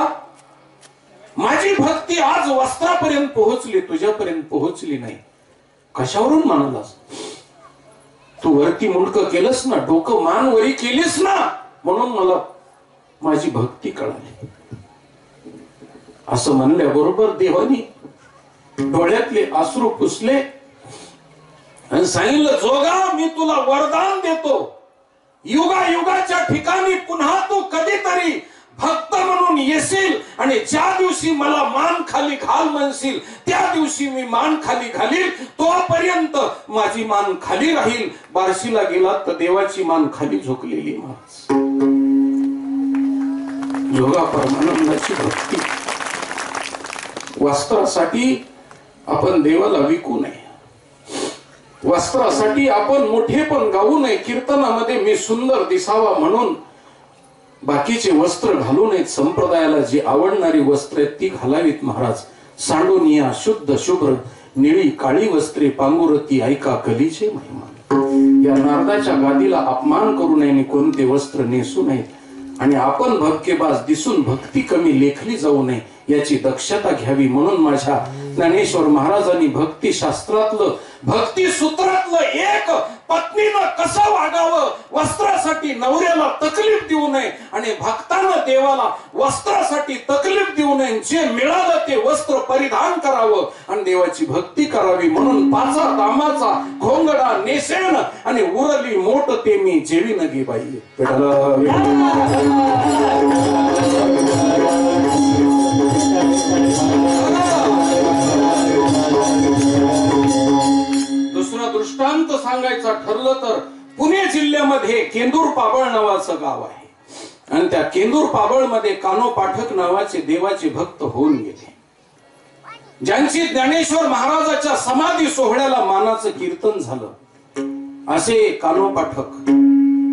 [SPEAKER 1] माझी भक्ती आज वस्त्रापर्यंत पोहोचली, तुझ्यापर्यंत पोहोचली नाही. कशावरून म्हणालास? तू वरती मुंडकं केलंस ना, डोकं मान वरी केलीस ना, म्हणून मला माझी भक्ती कळाली. असं म्हणल्याबरोबर देवानी डोळ्यातले अश्रू पुसले आणि सांगितलं, जोगा मी तुला वरदान देतो, युगायुगाच्या ठिकाणी पुन्हा तू कधीतरी भक्त म्हणून येशील आणि ज्या दिवशी मला मान खाली घाल म्हणशील त्या दिवशी मी मान खाली घालील, तोपर्यंत माझी मान खाली राहील. बार्शीला गेला तर देवाची मान खाली झोकलेली. महाराज योगा परमानंदाची भक्ती. वस्त्रासाठी आपण देवाला विकू नये, वस्त्रासाठी आपण मोठे पण गाऊ नये. कीर्तनामध्ये मी सुंदर दिसावा म्हणून बाकीचे वस्त्र घालू नयेत. संप्रदायाला जी आवडणारी वस्त्र आहेत ती घालावीत. महाराज सांडोनिया शुद्ध शुभ्र निळी काळी वस्त्रे पांगुरती ऐका कलीचे महिमा. या नारदाच्या गादीला अपमान करू नये, कोणते वस्त्र नेसू नयेत आणि आपण भक्केबाज दिसून भक्ती कमी लेखली जाऊ नये याची दक्षता घ्यावी. म्हणून माझ्या ज्ञानेश्वर महाराजांनी भक्ती शास्त्रातलं भक्ती सूत्रातलं एक, पत्नीनं कसं वागावं, वस्त्रासाठी नवऱ्याला तकलीफ देऊ नये आणि भक्तानं देवाला वस्त्रासाठी तकलीफ देऊ नये. जे मिळालं ते वस्त्र परिधान करावं आणि देवाची भक्ती करावी. म्हणून पाचा दामाचा घोंगडा नेसेन आणि उरली मोठ ते मी जेवीन गे बाई. दुसरा दृष्टांत सांगायचा ठरलं तर पुणे जिल्ह्यामध्ये केंदूर पाबळ नावाचं गाव आहे आणि त्या केंदूर पाबळ मध्ये कानो पाठक नावाचे देवाचे भक्त होऊन गेले, ज्यांची ज्ञानेश्वर महाराजाच्या समाधी सोहळ्याला मानाचं कीर्तन झालं. असे कानो पाठक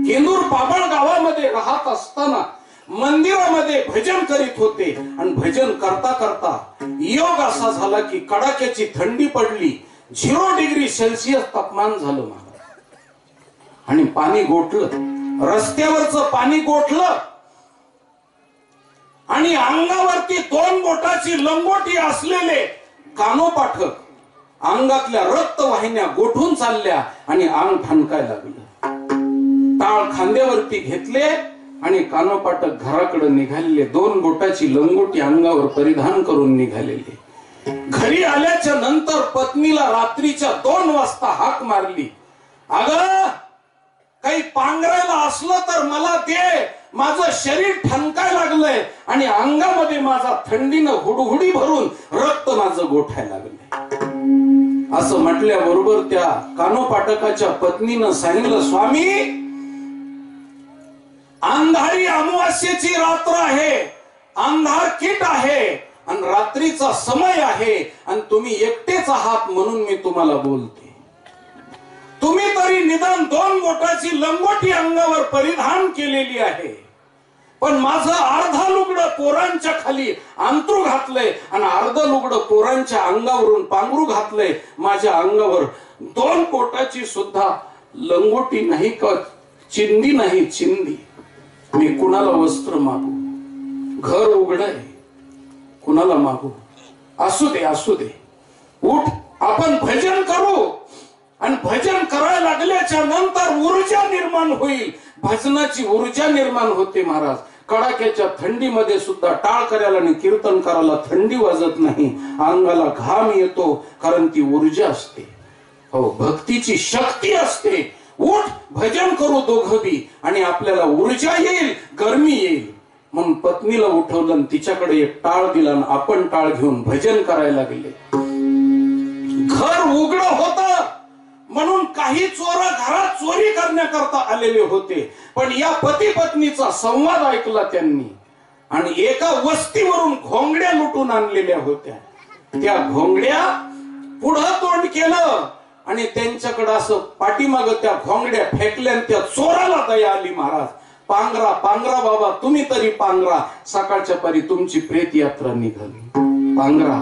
[SPEAKER 1] केंदूर पाबळ गावामध्ये राहत असताना मंदिरामध्ये भजन करीत होते आणि भजन करता करता योग असा झाला की कडाक्याची थंडी पडली, 0 डिग्री सेल्सिअस तापमान झालं महाराज आणि पाणी गोठलं, रस्त्यावरचं पाणी गोठलं आणि अंगावरती 2 बोटाची लंगोटी असलेले कानो पाठक अंगातल्या रक्तवाहिन्या गोठून चालल्या आणि अंग ठणकायला लागलं. टाळ खांद्यावरती घेतले आणि कानो पाठक घराकडे निघालेले, 2 बोटाची लंगोटी अंगावर परिधान करून निघालेले. घरी आल्याच्या नंतर पत्नीला रात्रीच्या 2 वाजता हाक मारली, अगं काही पांघरायला असलं तर मला दे, माझं शरीर ठणकाय लागलंय आणि अंगामध्ये माझा थंडीनं हुडहुडी भरून रक्त माझं गोठायला लागलंय. असं म्हटल्याबरोबर त्या कानो पाठकाच्या पत्नीनं सांगितलं, स्वामी अंधारी अमावास्येची रात्र आहे, अंधार कीट आहे आणि रात्रीचा समय आहे आणि तुम्ही एकटेच आहात म्हणून मी तुम्हाला बोलते. तुम्ही तरी निदान 2 बोटाची लंगोटी अंगावर परिधान केलेली आहे, पण माझं अर्ध लुगडं पोरांच्या खाली अंतरू घातलंय आणि अर्ध लुगडं पोरांच्या अंगावरून पांघरू घातलंय. माझ्या अंगावर 2 बोटाची सुद्धा लंगोटी नाही का चिंदी नाही, चिंदी. मी कुणाला वस्त्र मागू, घर उघड आहे, कुणाला मागू? असू दे असू दे, उठ आपण भजन करू आणि भजन करायला लागल्याच्या नंतर ऊर्जा निर्माण होईल. भजनाची ऊर्जा निर्माण होते महाराज. कडाक्याच्या थंडीमध्ये सुद्धा टाळ करायला आणि कीर्तन करायला थंडी वाजत नाही, अंगाला घाम येतो, कारण ती ऊर्जा असते. हो, भक्तीची शक्ती असते. उठ भजन करू दोघं बी आणि आपल्याला ऊर्जा येईल, गरमी येईल. म्हणून पत्नीला उठवलं आणि तिच्याकडे एक टाळ दिला आणि आपण टाळ घेऊन भजन करायला लागले. घर उघड होत म्हणून काही चोर घरात चोरी करण्याकरता आलेले होते, पण या पती पत्नीचा संवाद ऐकला त्यांनी आणि एका वस्तीवरून घोंगड्या लुटून आणलेल्या होत्या. त्या घोंगड्या पुढं तोंड केलं आणि त्यांच्याकडे असं पाठीमाग त्या घोंगड्या फेकल्या. त्या चोराला दया आली. महाराज, पांघरा पांघरा बाबा, तुम्ही तरी पांघरा, सकाळच्या पारी तुमची प्रेत यात्रा निघाली. पांघरा.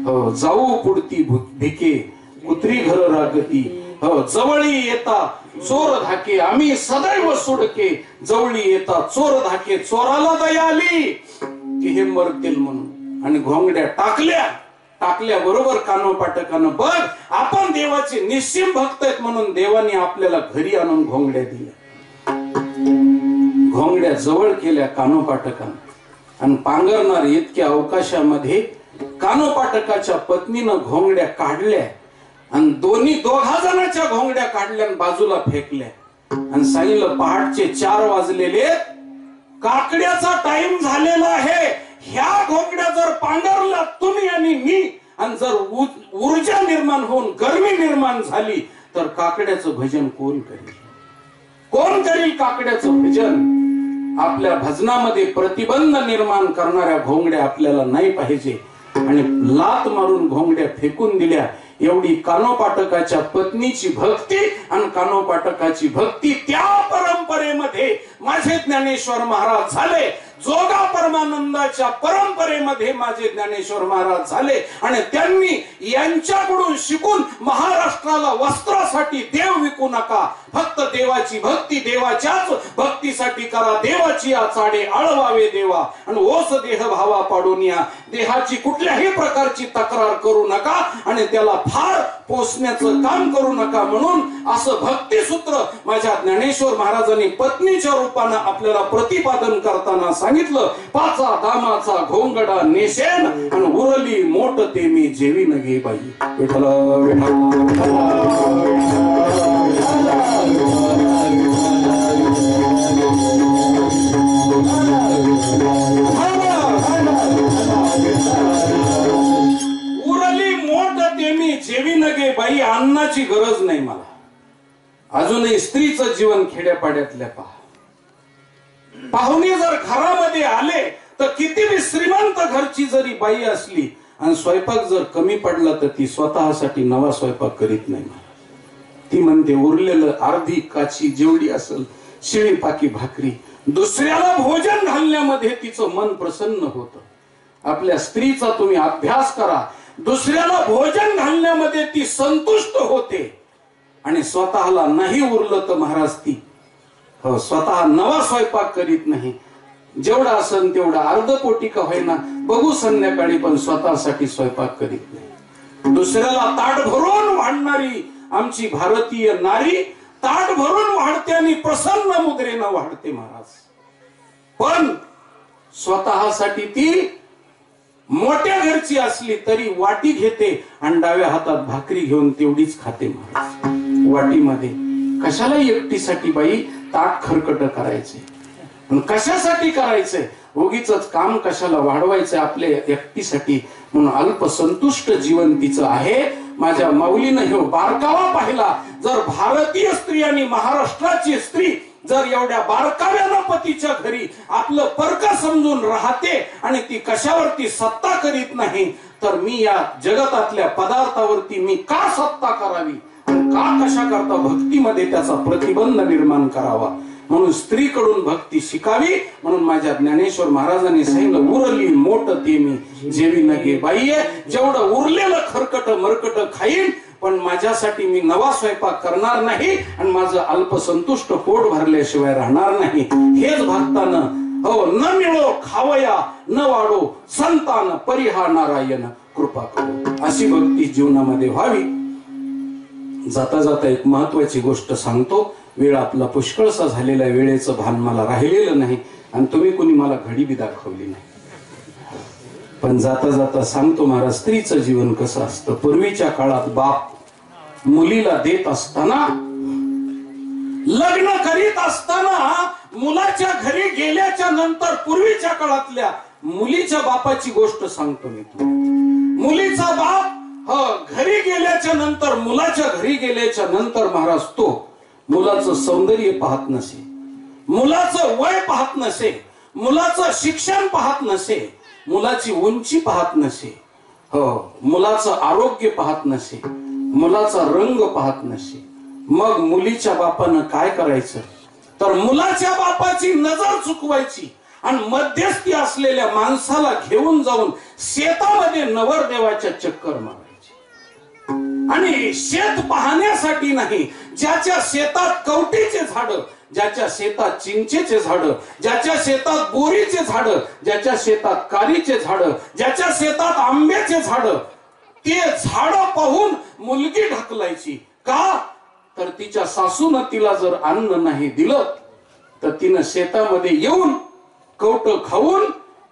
[SPEAKER 1] हो, जाऊ पुढती भिके कुत्री घर रागती. हो, जवळी येता चोर धाके, आम्ही सदैव सुडके. जवळी येता चोर धाके, चोराला दया आली की हे मरतील म्हणून, आणि घोंगड्या टाकल्या बरोबर कानोपाटकानं, बघ आपण देवाचे निश्चिम भक्त आहेत म्हणून देवाने आपल्याला घरी आणून घोंगड्या दिल्या. घोंगड्या जवळ केल्या कानोपाटकानं आणि पांघरणार इतक्या अवकाशामध्ये कानोपाटकाच्या पत्नीनं घोंगड्या काढल्या आणि दोघा जणांच्या घोंगड्या काढल्या आणि बाजूला फेकल्या आणि सांगितलं, पहाटचे 4 वाजलेले, काकड्याचा टाइम झालेला आहे. ह्या घोंगड्या जर पांघरल्या तुम्ही आणि मी, आणि जर ऊर्जा निर्माण होऊन गरमी निर्माण झाली तर काकड्याचं भजन कोण करेल? कोण करेल काकड्याचं भजन? आपल्या भजनामध्ये प्रतिबंध निर्माण करणाऱ्या घोंगड्या आपल्याला नाही पाहिजे. आणि लात मारून घोंगड्या फेकून दिल्या. एवढी कानोपाटकाच्या पत्नीची भक्ती आणि कानोपाटकाची भक्ती त्या परंपरेमध्ये माझे ज्ञानेश्वर महाराज झाले. जोगा परमानंदाच्या परंपरेमध्ये माझे ज्ञानेश्वर महाराज झाले आणि त्यांनी यांच्याकडून शिकून महाराष्ट्राला वस्त्रासाठी देव विकू नका, फक्त देवाची भक्ती देवाच्याच भक्तीसाठी करा. देवाची आचाडे आळवावे देवा आणि ओस देह भावा पाडून या. देहाची कुठल्याही प्रकारची तक्रार करू नका आणि त्याला फार पोसण्याचं काम करू नका. म्हणून असं भक्तिसूत्र माझ्या ज्ञानेश्वर महाराजांनी पत्नीच्या रूपानं आपल्याला प्रतिपादन करताना सांगितलं. पाचा दामाचा घोंगडा नेशेन आणि उरली मोठ ते मी जेवी न घे बाई. विठ्ठल उरली मोठ ते मी जेवी न घे बाई. अन्नाची गरज नाही मला. अजूनही स्त्रीचं जीवन खेड्यापाड्यातल्या पाहुणे जर घरामध्ये आले तर किती बी श्रीमंत घरची जरी बाई असली आणि स्वयंपाक जर कमी पडला तर ती स्वतःसाठी नवा स्वयंपाक करीत नाही. ती म्हणते उरलेलं अर्धी काची जेवढी असेल शिळी पाकी भाकरी दुसऱ्याला भोजन घालण्यामध्ये तिचं मन प्रसन्न होतं. आपल्या स्त्रीचा तुम्ही अभ्यास करा. दुसऱ्याला भोजन घालण्यामध्ये ती संतुष्ट होते आणि स्वतःला नाही उरलं तर महाराज ती स्वतः नवा स्वयंपाक करीत नाही. जेवढा असन तेवढा अर्धपोटी का होईना बघू संध्याकाळी, पण स्वतःसाठी स्वयंपाक करीत नाही. दुसऱ्याला ताट भरून वाढणारी आमची भारतीय नारी ताट भरून वाढते आणि प्रसन्न मुद्रेनं वाढते महाराज. पण स्वतःसाठी ती मोठ्या घरची असली तरी वाटी घेते आणि डाव्या हातात भाकरी घेऊन तेवढीच खाते महाराज. वाटीमध्ये कशाला एकटीसाठी बाई ताट खरकट करायचे? कशासाठी करायचंय? उगीच काम कशाला वाढवायचं आपल्या एकटीसाठी? म्हणून अल्पसंतुष्ट जीवन तिचं आहे. माझ्या माऊलीनं हे बारकावा पाहिला. जर भारतीय स्त्री आणि महाराष्ट्राची स्त्री जर एवढ्या बारकाव्यानं पतीच्या घरी आपलं परक समजून राहते आणि ती कशावरती सत्ता करीत नाही, तर मी या जगतातल्या पदार्थावरती मी का सत्ता करावी आणि का कशा करता भक्तीमध्ये त्याचा प्रतिबंध निर्माण करावा? म्हणून स्त्रीकडून भक्ती शिकावी. म्हणून माझ्या ज्ञानेश्वर महाराजांनी सांगितलं, उरली मोठ ते मी जेवी न घे बाई. जेवढं उरलेलं खरकट मरकट खाईन, पण माझ्यासाठी मी नवा स्वयंपाक करणार नाही आणि माझं अल्पसंतुष्ट पोट भरल्याशिवाय राहणार नाही. हेच भक्तानं हो न मिळो खावया न वाढो संतान परिहा नारायण कृपा करो. अशी भक्ती जीवनामध्ये व्हावी. जाता जाता एक महत्वाची गोष्ट सांगतो. वेळ आपला पुष्कळसा झालेला वेळेचं भान मला राहिलेलं नाही आणि तुम्ही कोणी मला घडी बी दाखवली नाही. पण जाता जाता सांगतो महाराज, स्त्रीचं जीवन कसं असतं. पूर्वीच्या काळात बाप मुलीला देत असताना, लग्न करीत असताना, मुलाच्या घरी गेल्याच्या नंतर, पूर्वीच्या काळातल्या मुलीच्या बापाची गोष्ट सांगतो मी तुम्हाला. मुलीचा बाप घरी गेल्याच्या नंतर, मुलाच्या घरी गेल्याच्या नंतर महाराज तो मुलाचं सौंदर्य पाहत नसे, मुलाचं वय पाहत नसे, मुलाचं शिक्षण पाहत नसे, मुलाची उंची पाहत नसे, मुलाचं आरोग्य पाहत नसे, मुलाचा रंग पाहत नसे. मग मुलीच्या बापानं काय करायचं तर मुलाच्या बापाची नजर चुकवायची आणि मध्यस्थी असलेल्या माणसाला घेऊन जाऊन शेतामध्ये नवरदेवाच्या चक्कर मारायची. आणि शेत पाहण्यासाठी नाही, ज्याच्या शेतात कवटीचे झाड, ज्याच्या शेतात चिंचेचे झाड, ज्याच्या शेतात बोरीचे झाड, ज्याच्या शेतात कारीचे झाड, ज्याच्या शेतात आंब्याचे झाड, ते झाड पाहून मुलगी ढकलायची. का तर तिच्या सासून तिला जर अन्न नाही दिलं तर तिनं शेतामध्ये येऊन कवट खाऊन,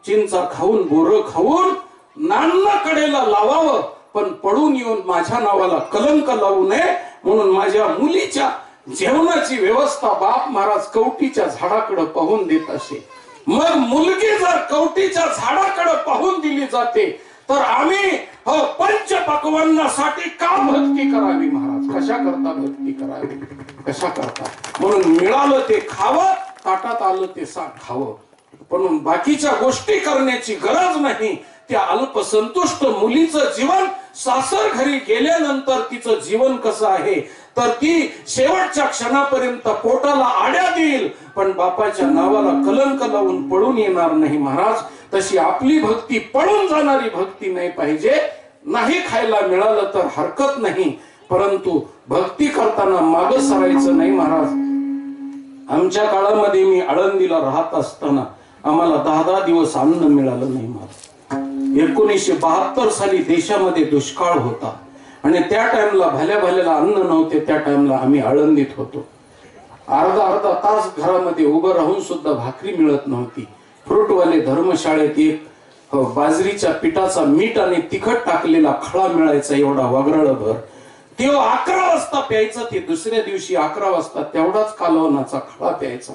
[SPEAKER 1] चिंचा खाऊन, बोर खाऊन नान्न कडेला लावावं, पण पडून येऊन माझ्या नावाला कलंक लावू नये म्हणून माझ्या मुलीच्या जेवणाची व्यवस्था बाप महाराज कवटीच्या झाडाकडे पाहून देत असे. मग मुलगी जर कवटीच्या झाडाकडे पाहून दिली जाते तर आम्ही पंच पक्वान्नासाठी का भक्ती करावी महाराज? कशा करता भक्ती करावी, कशा करता? म्हणून मिळालं ते खावं, ताटात आलं ते खावं, पण बाकीच्या गोष्टी करण्याची गरज नाही. त्या अल्पसंतुष्ट मुलीचं जीवन सासर घरी गेल्यानंतर तिचं जीवन कसं आहे तर ती शेवटच्या क्षणापर्यंत पोटाला आड्या देईल पण बापाच्या नावाला कलंक लावून पळून येणार नाही महाराज. तशी आपली भक्ती पळून जाणारी भक्ती नाही पाहिजे. नाही खायला मिळालं तर हरकत नाही, परंतु भक्ती करताना मागं सरायचं नाही महाराज. आमच्या काळामध्ये मी आळंदीला राहत असताना आम्हाला 10 दिवस अन्न मिळालं नाही महाराज. 1972 साली देशामध्ये दुष्काळ होता आणि त्या टाइमला भल्याला अन्न नव्हते. त्या टाइमला आम्ही आळंदीत होतो. अर्धा तास घरामध्ये उभं राहून सुद्धा भाकरी मिळत नव्हती. फ्रूटवाले धर्मशाळेत एक बाजरीच्या पिठाचा मीठ आणि तिखट टाकलेला खळा मिळायचा, एवढा वगरळभर. ते 11 वाजता प्यायचं. ते दुसऱ्या दिवशी 11 वाजता तेवढाच कालवनाचा खळा प्यायचा.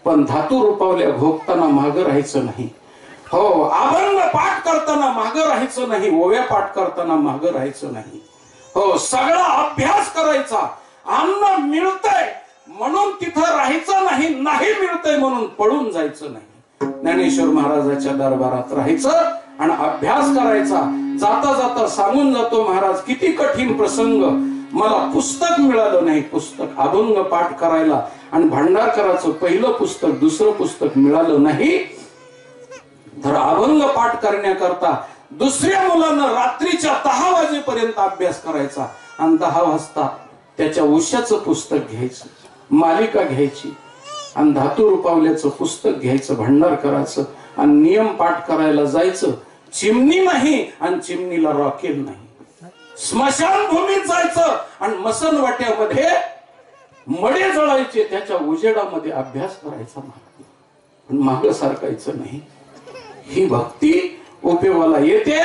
[SPEAKER 1] पण धातू रुपावल्या भोगताना मागं राहायचं नाही. अभंग पाठ करताना मागं राहायचं नाही, ओव्या पाठ करताना मागं राहायचं नाही. सगळा अभ्यास करायचा. अन्न मिळतंय म्हणून तिथं राहायचं नाही, नाही मिळतंय म्हणून पळून जायचं नाही. ज्ञानेश्वर महाराजाच्या दरबारात राहायचं आणि अभ्यास करायचा. जाता जाता सांगून जातो महाराज, किती कठीण प्रसंग. मला पुस्तक मिळालं नाही, पुस्तक अभंग पाठ करायला आणि भांडारकराचं पहिलं पुस्तक दुसरं पुस्तक मिळालं नाही. तर अभंग पाठ करण्याकरता दुसऱ्या मुलानं रात्रीच्या 10 वाजेपर्यंत अभ्यास करायचा आणि 10 वाजता त्याच्या उश्याचं पुस्तक घ्यायचं, मालिका घ्यायची आणि धातू रुपावल्याचं पुस्तक घ्यायचं भांडारकराचं आणि नियम पाठ करायला जायचं. चिमणी नाही आणि चिमणीला रॉकेल नाही. स्मशानभूमीत जायचं आणि मसनवाट्यामध्ये मडे जळायचे, त्याच्या उजेडामध्ये अभ्यास करायचा. मागं सारखायचं नाही. ही भक्ती उपयोगाला येते.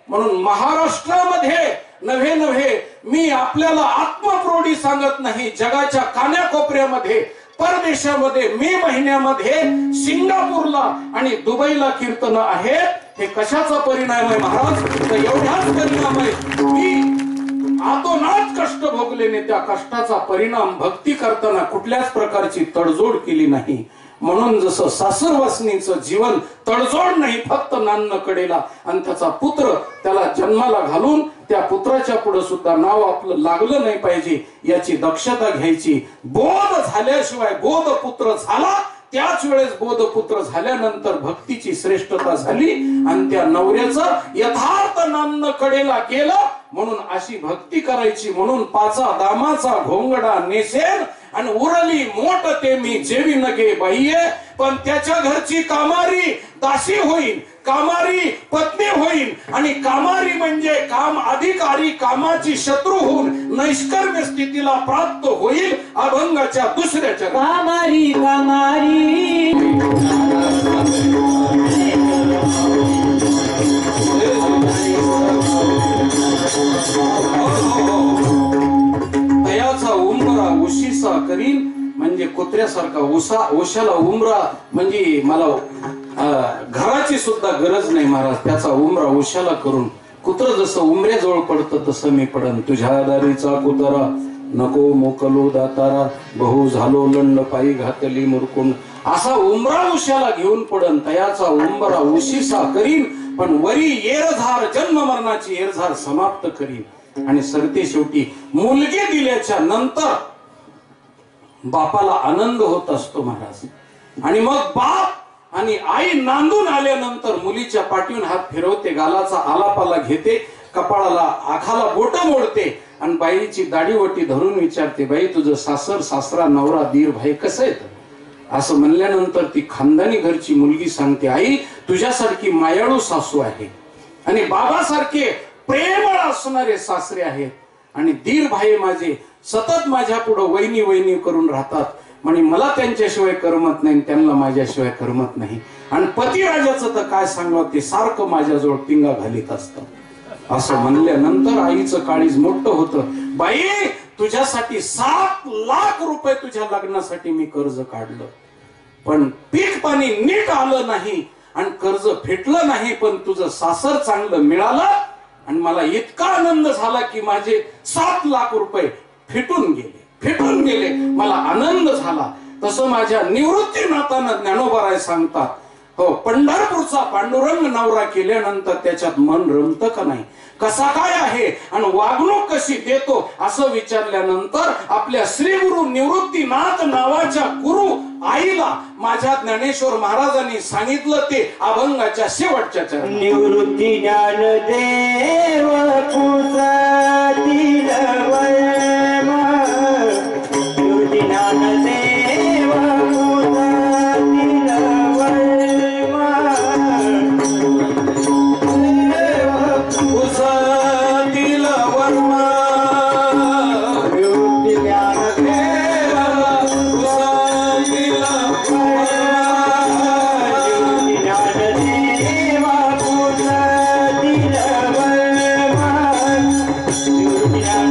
[SPEAKER 1] म्हणून महाराष्ट्रामध्ये नव्हे मी आपल्याला आत्मप्रोडी सांगत नाही, जगाच्या कान्याकोपऱ्यामध्ये परदेशामध्ये मे महिन्यामध्ये सिंगापूरला आणि दुबईला कीर्तन आहेत. हे कशाचा परिणाम आहे महाराज? तर एवढाच परिणाम आहे. मी आतोनात कष्ट भोगलेने त्या कष्टाचा परिणाम भक्ती करताना कुठल्याच प्रकारची तडजोड केली नाही. म्हणून जसं सासरवासनीचं जीवन तडजोड नाही, फक्त नान्न कडेला आणि त्याचा पुत्र त्याला जन्माला घालून त्या पुत्राच्या पुढे सुद्धा नाव आपलं लागलं नाही पाहिजे याची दक्षता घ्यायची. बोध झाल्याशिवाय बोधपुत्र झाला, त्याच वेळेस बोधपुत्र झाल्यानंतर भक्तीची श्रेष्ठता झाली आणि त्या नवऱ्याचं यथार्थ नान्न कडेला केलं. म्हणून अशी भक्ती करायची. म्हणून 5 दामाचा घोंगडा नेसेन आणि उरली मोठ ते मी जेवी नगे बाह्ये, पण त्याच्या घरची कामारी दासी होईल, कामारी पत्नी होईल, आणि कामारी म्हणजे काम अधिकारी कामाची शत्रू होऊन नैष्कर्म्य स्थितीला प्राप्त होईल अभंगाच्या दुसऱ्या चरणात.
[SPEAKER 4] कामारी कामारी
[SPEAKER 1] तयाचा उंबरा उशीसा करीन म्हणजे कुत्र्यासारखा ओशाला उंबरा म्हणजे मला घराची सुद्धा गरज नाही महाराज, त्याचा उंबरा ओशाला करून कुत्र जसं उंबऱ्याजवळ पडतं तसं मी पडन. तुझ्या दारीचा कुतरा नको मोकलो दातारा, बहु झालो लंड पायी घातली मुरकुंड. असा उंबरा उशाला घेऊन पडन, तयाचा उंबरा उशीसा करीन, पण वरी येरझार जन्म मरणाची येरझार समाप्त करीन. आणि सरते शेवटी मुलगी दिल्याच्या नंतर बापाला आनंद होत असतो महाराज. आणि मग बाप आणि आई नांदून आल्यानंतर मुलीच्या पाठीवरून हात फिरवते, गालाचा आलापाला घेते, कपाळाला आखाला बोट मोडते आणि बाईची दाढीवटी धरून विचारते, बाई तुझं सासर सासरा नवरा दीर भाई कसं येत? असं म्हणल्यानंतर ती खानदानी घरची मुलगी सांगते, आई तुझ्यासारखी मायाळू सासू आहे आणि बाबासारखे प्रेमळ असणारे सासरे आहेत आणि दीर भाई माझे सतत माझ्या पुढे वैनी वैनी करून राहतात, म्हणे मला त्यांच्याशिवाय करमत नाही, त्यांना माझ्याशिवाय करमत नाही. आणि पतिराजाचं तर काय सांगावं, ते सारखं माझ्याजवळ पिंगा घालीत असतं. असं म्हणल्यानंतर आईचं काळीज मोठं होतं. बाई तुझ्यासाठी 7 लाख रुपये तुझ्या लग्नासाठी मी कर्ज काढलं, पण पीक पाणी नीट आलं नाही आणि कर्ज फेटलं नाही, पण तुझं सासर चांगलं मिळालं आणि मला इतका आनंद झाला की माझे 7 लाख रुपये फेटून गेले, मला आनंद झाला. तसं माझ्या निवृत्तीनाथानं ज्ञानोबा सांगतात, हो पंढरपूरचा पांडुरंग नवरा केल्यानंतर त्याच्यात मन रमतं का नाही, कसा काय आहे आणि वागणूक कशी देतो असं विचारल्यानंतर आपल्या श्री गुरु निवृत्तीनाथ नावाच्या गुरु आईला माझ्या ज्ञानेश्वर महाराजांनी सांगितलं ते अभंगाच्या शेवटच्या चरणी.
[SPEAKER 2] निवृत्ती ज्ञान देव पुसातील वर्मा, निवृत्ती ज्ञान देव पुसातील वर्मा,
[SPEAKER 1] उसातील वर्मा,
[SPEAKER 2] निवृत्ती ज्ञान
[SPEAKER 1] देव उसातील
[SPEAKER 2] वर्मा, निवृत्ती ज्ञान देव पुसातील वर्मा, निवृत्ती ज्ञान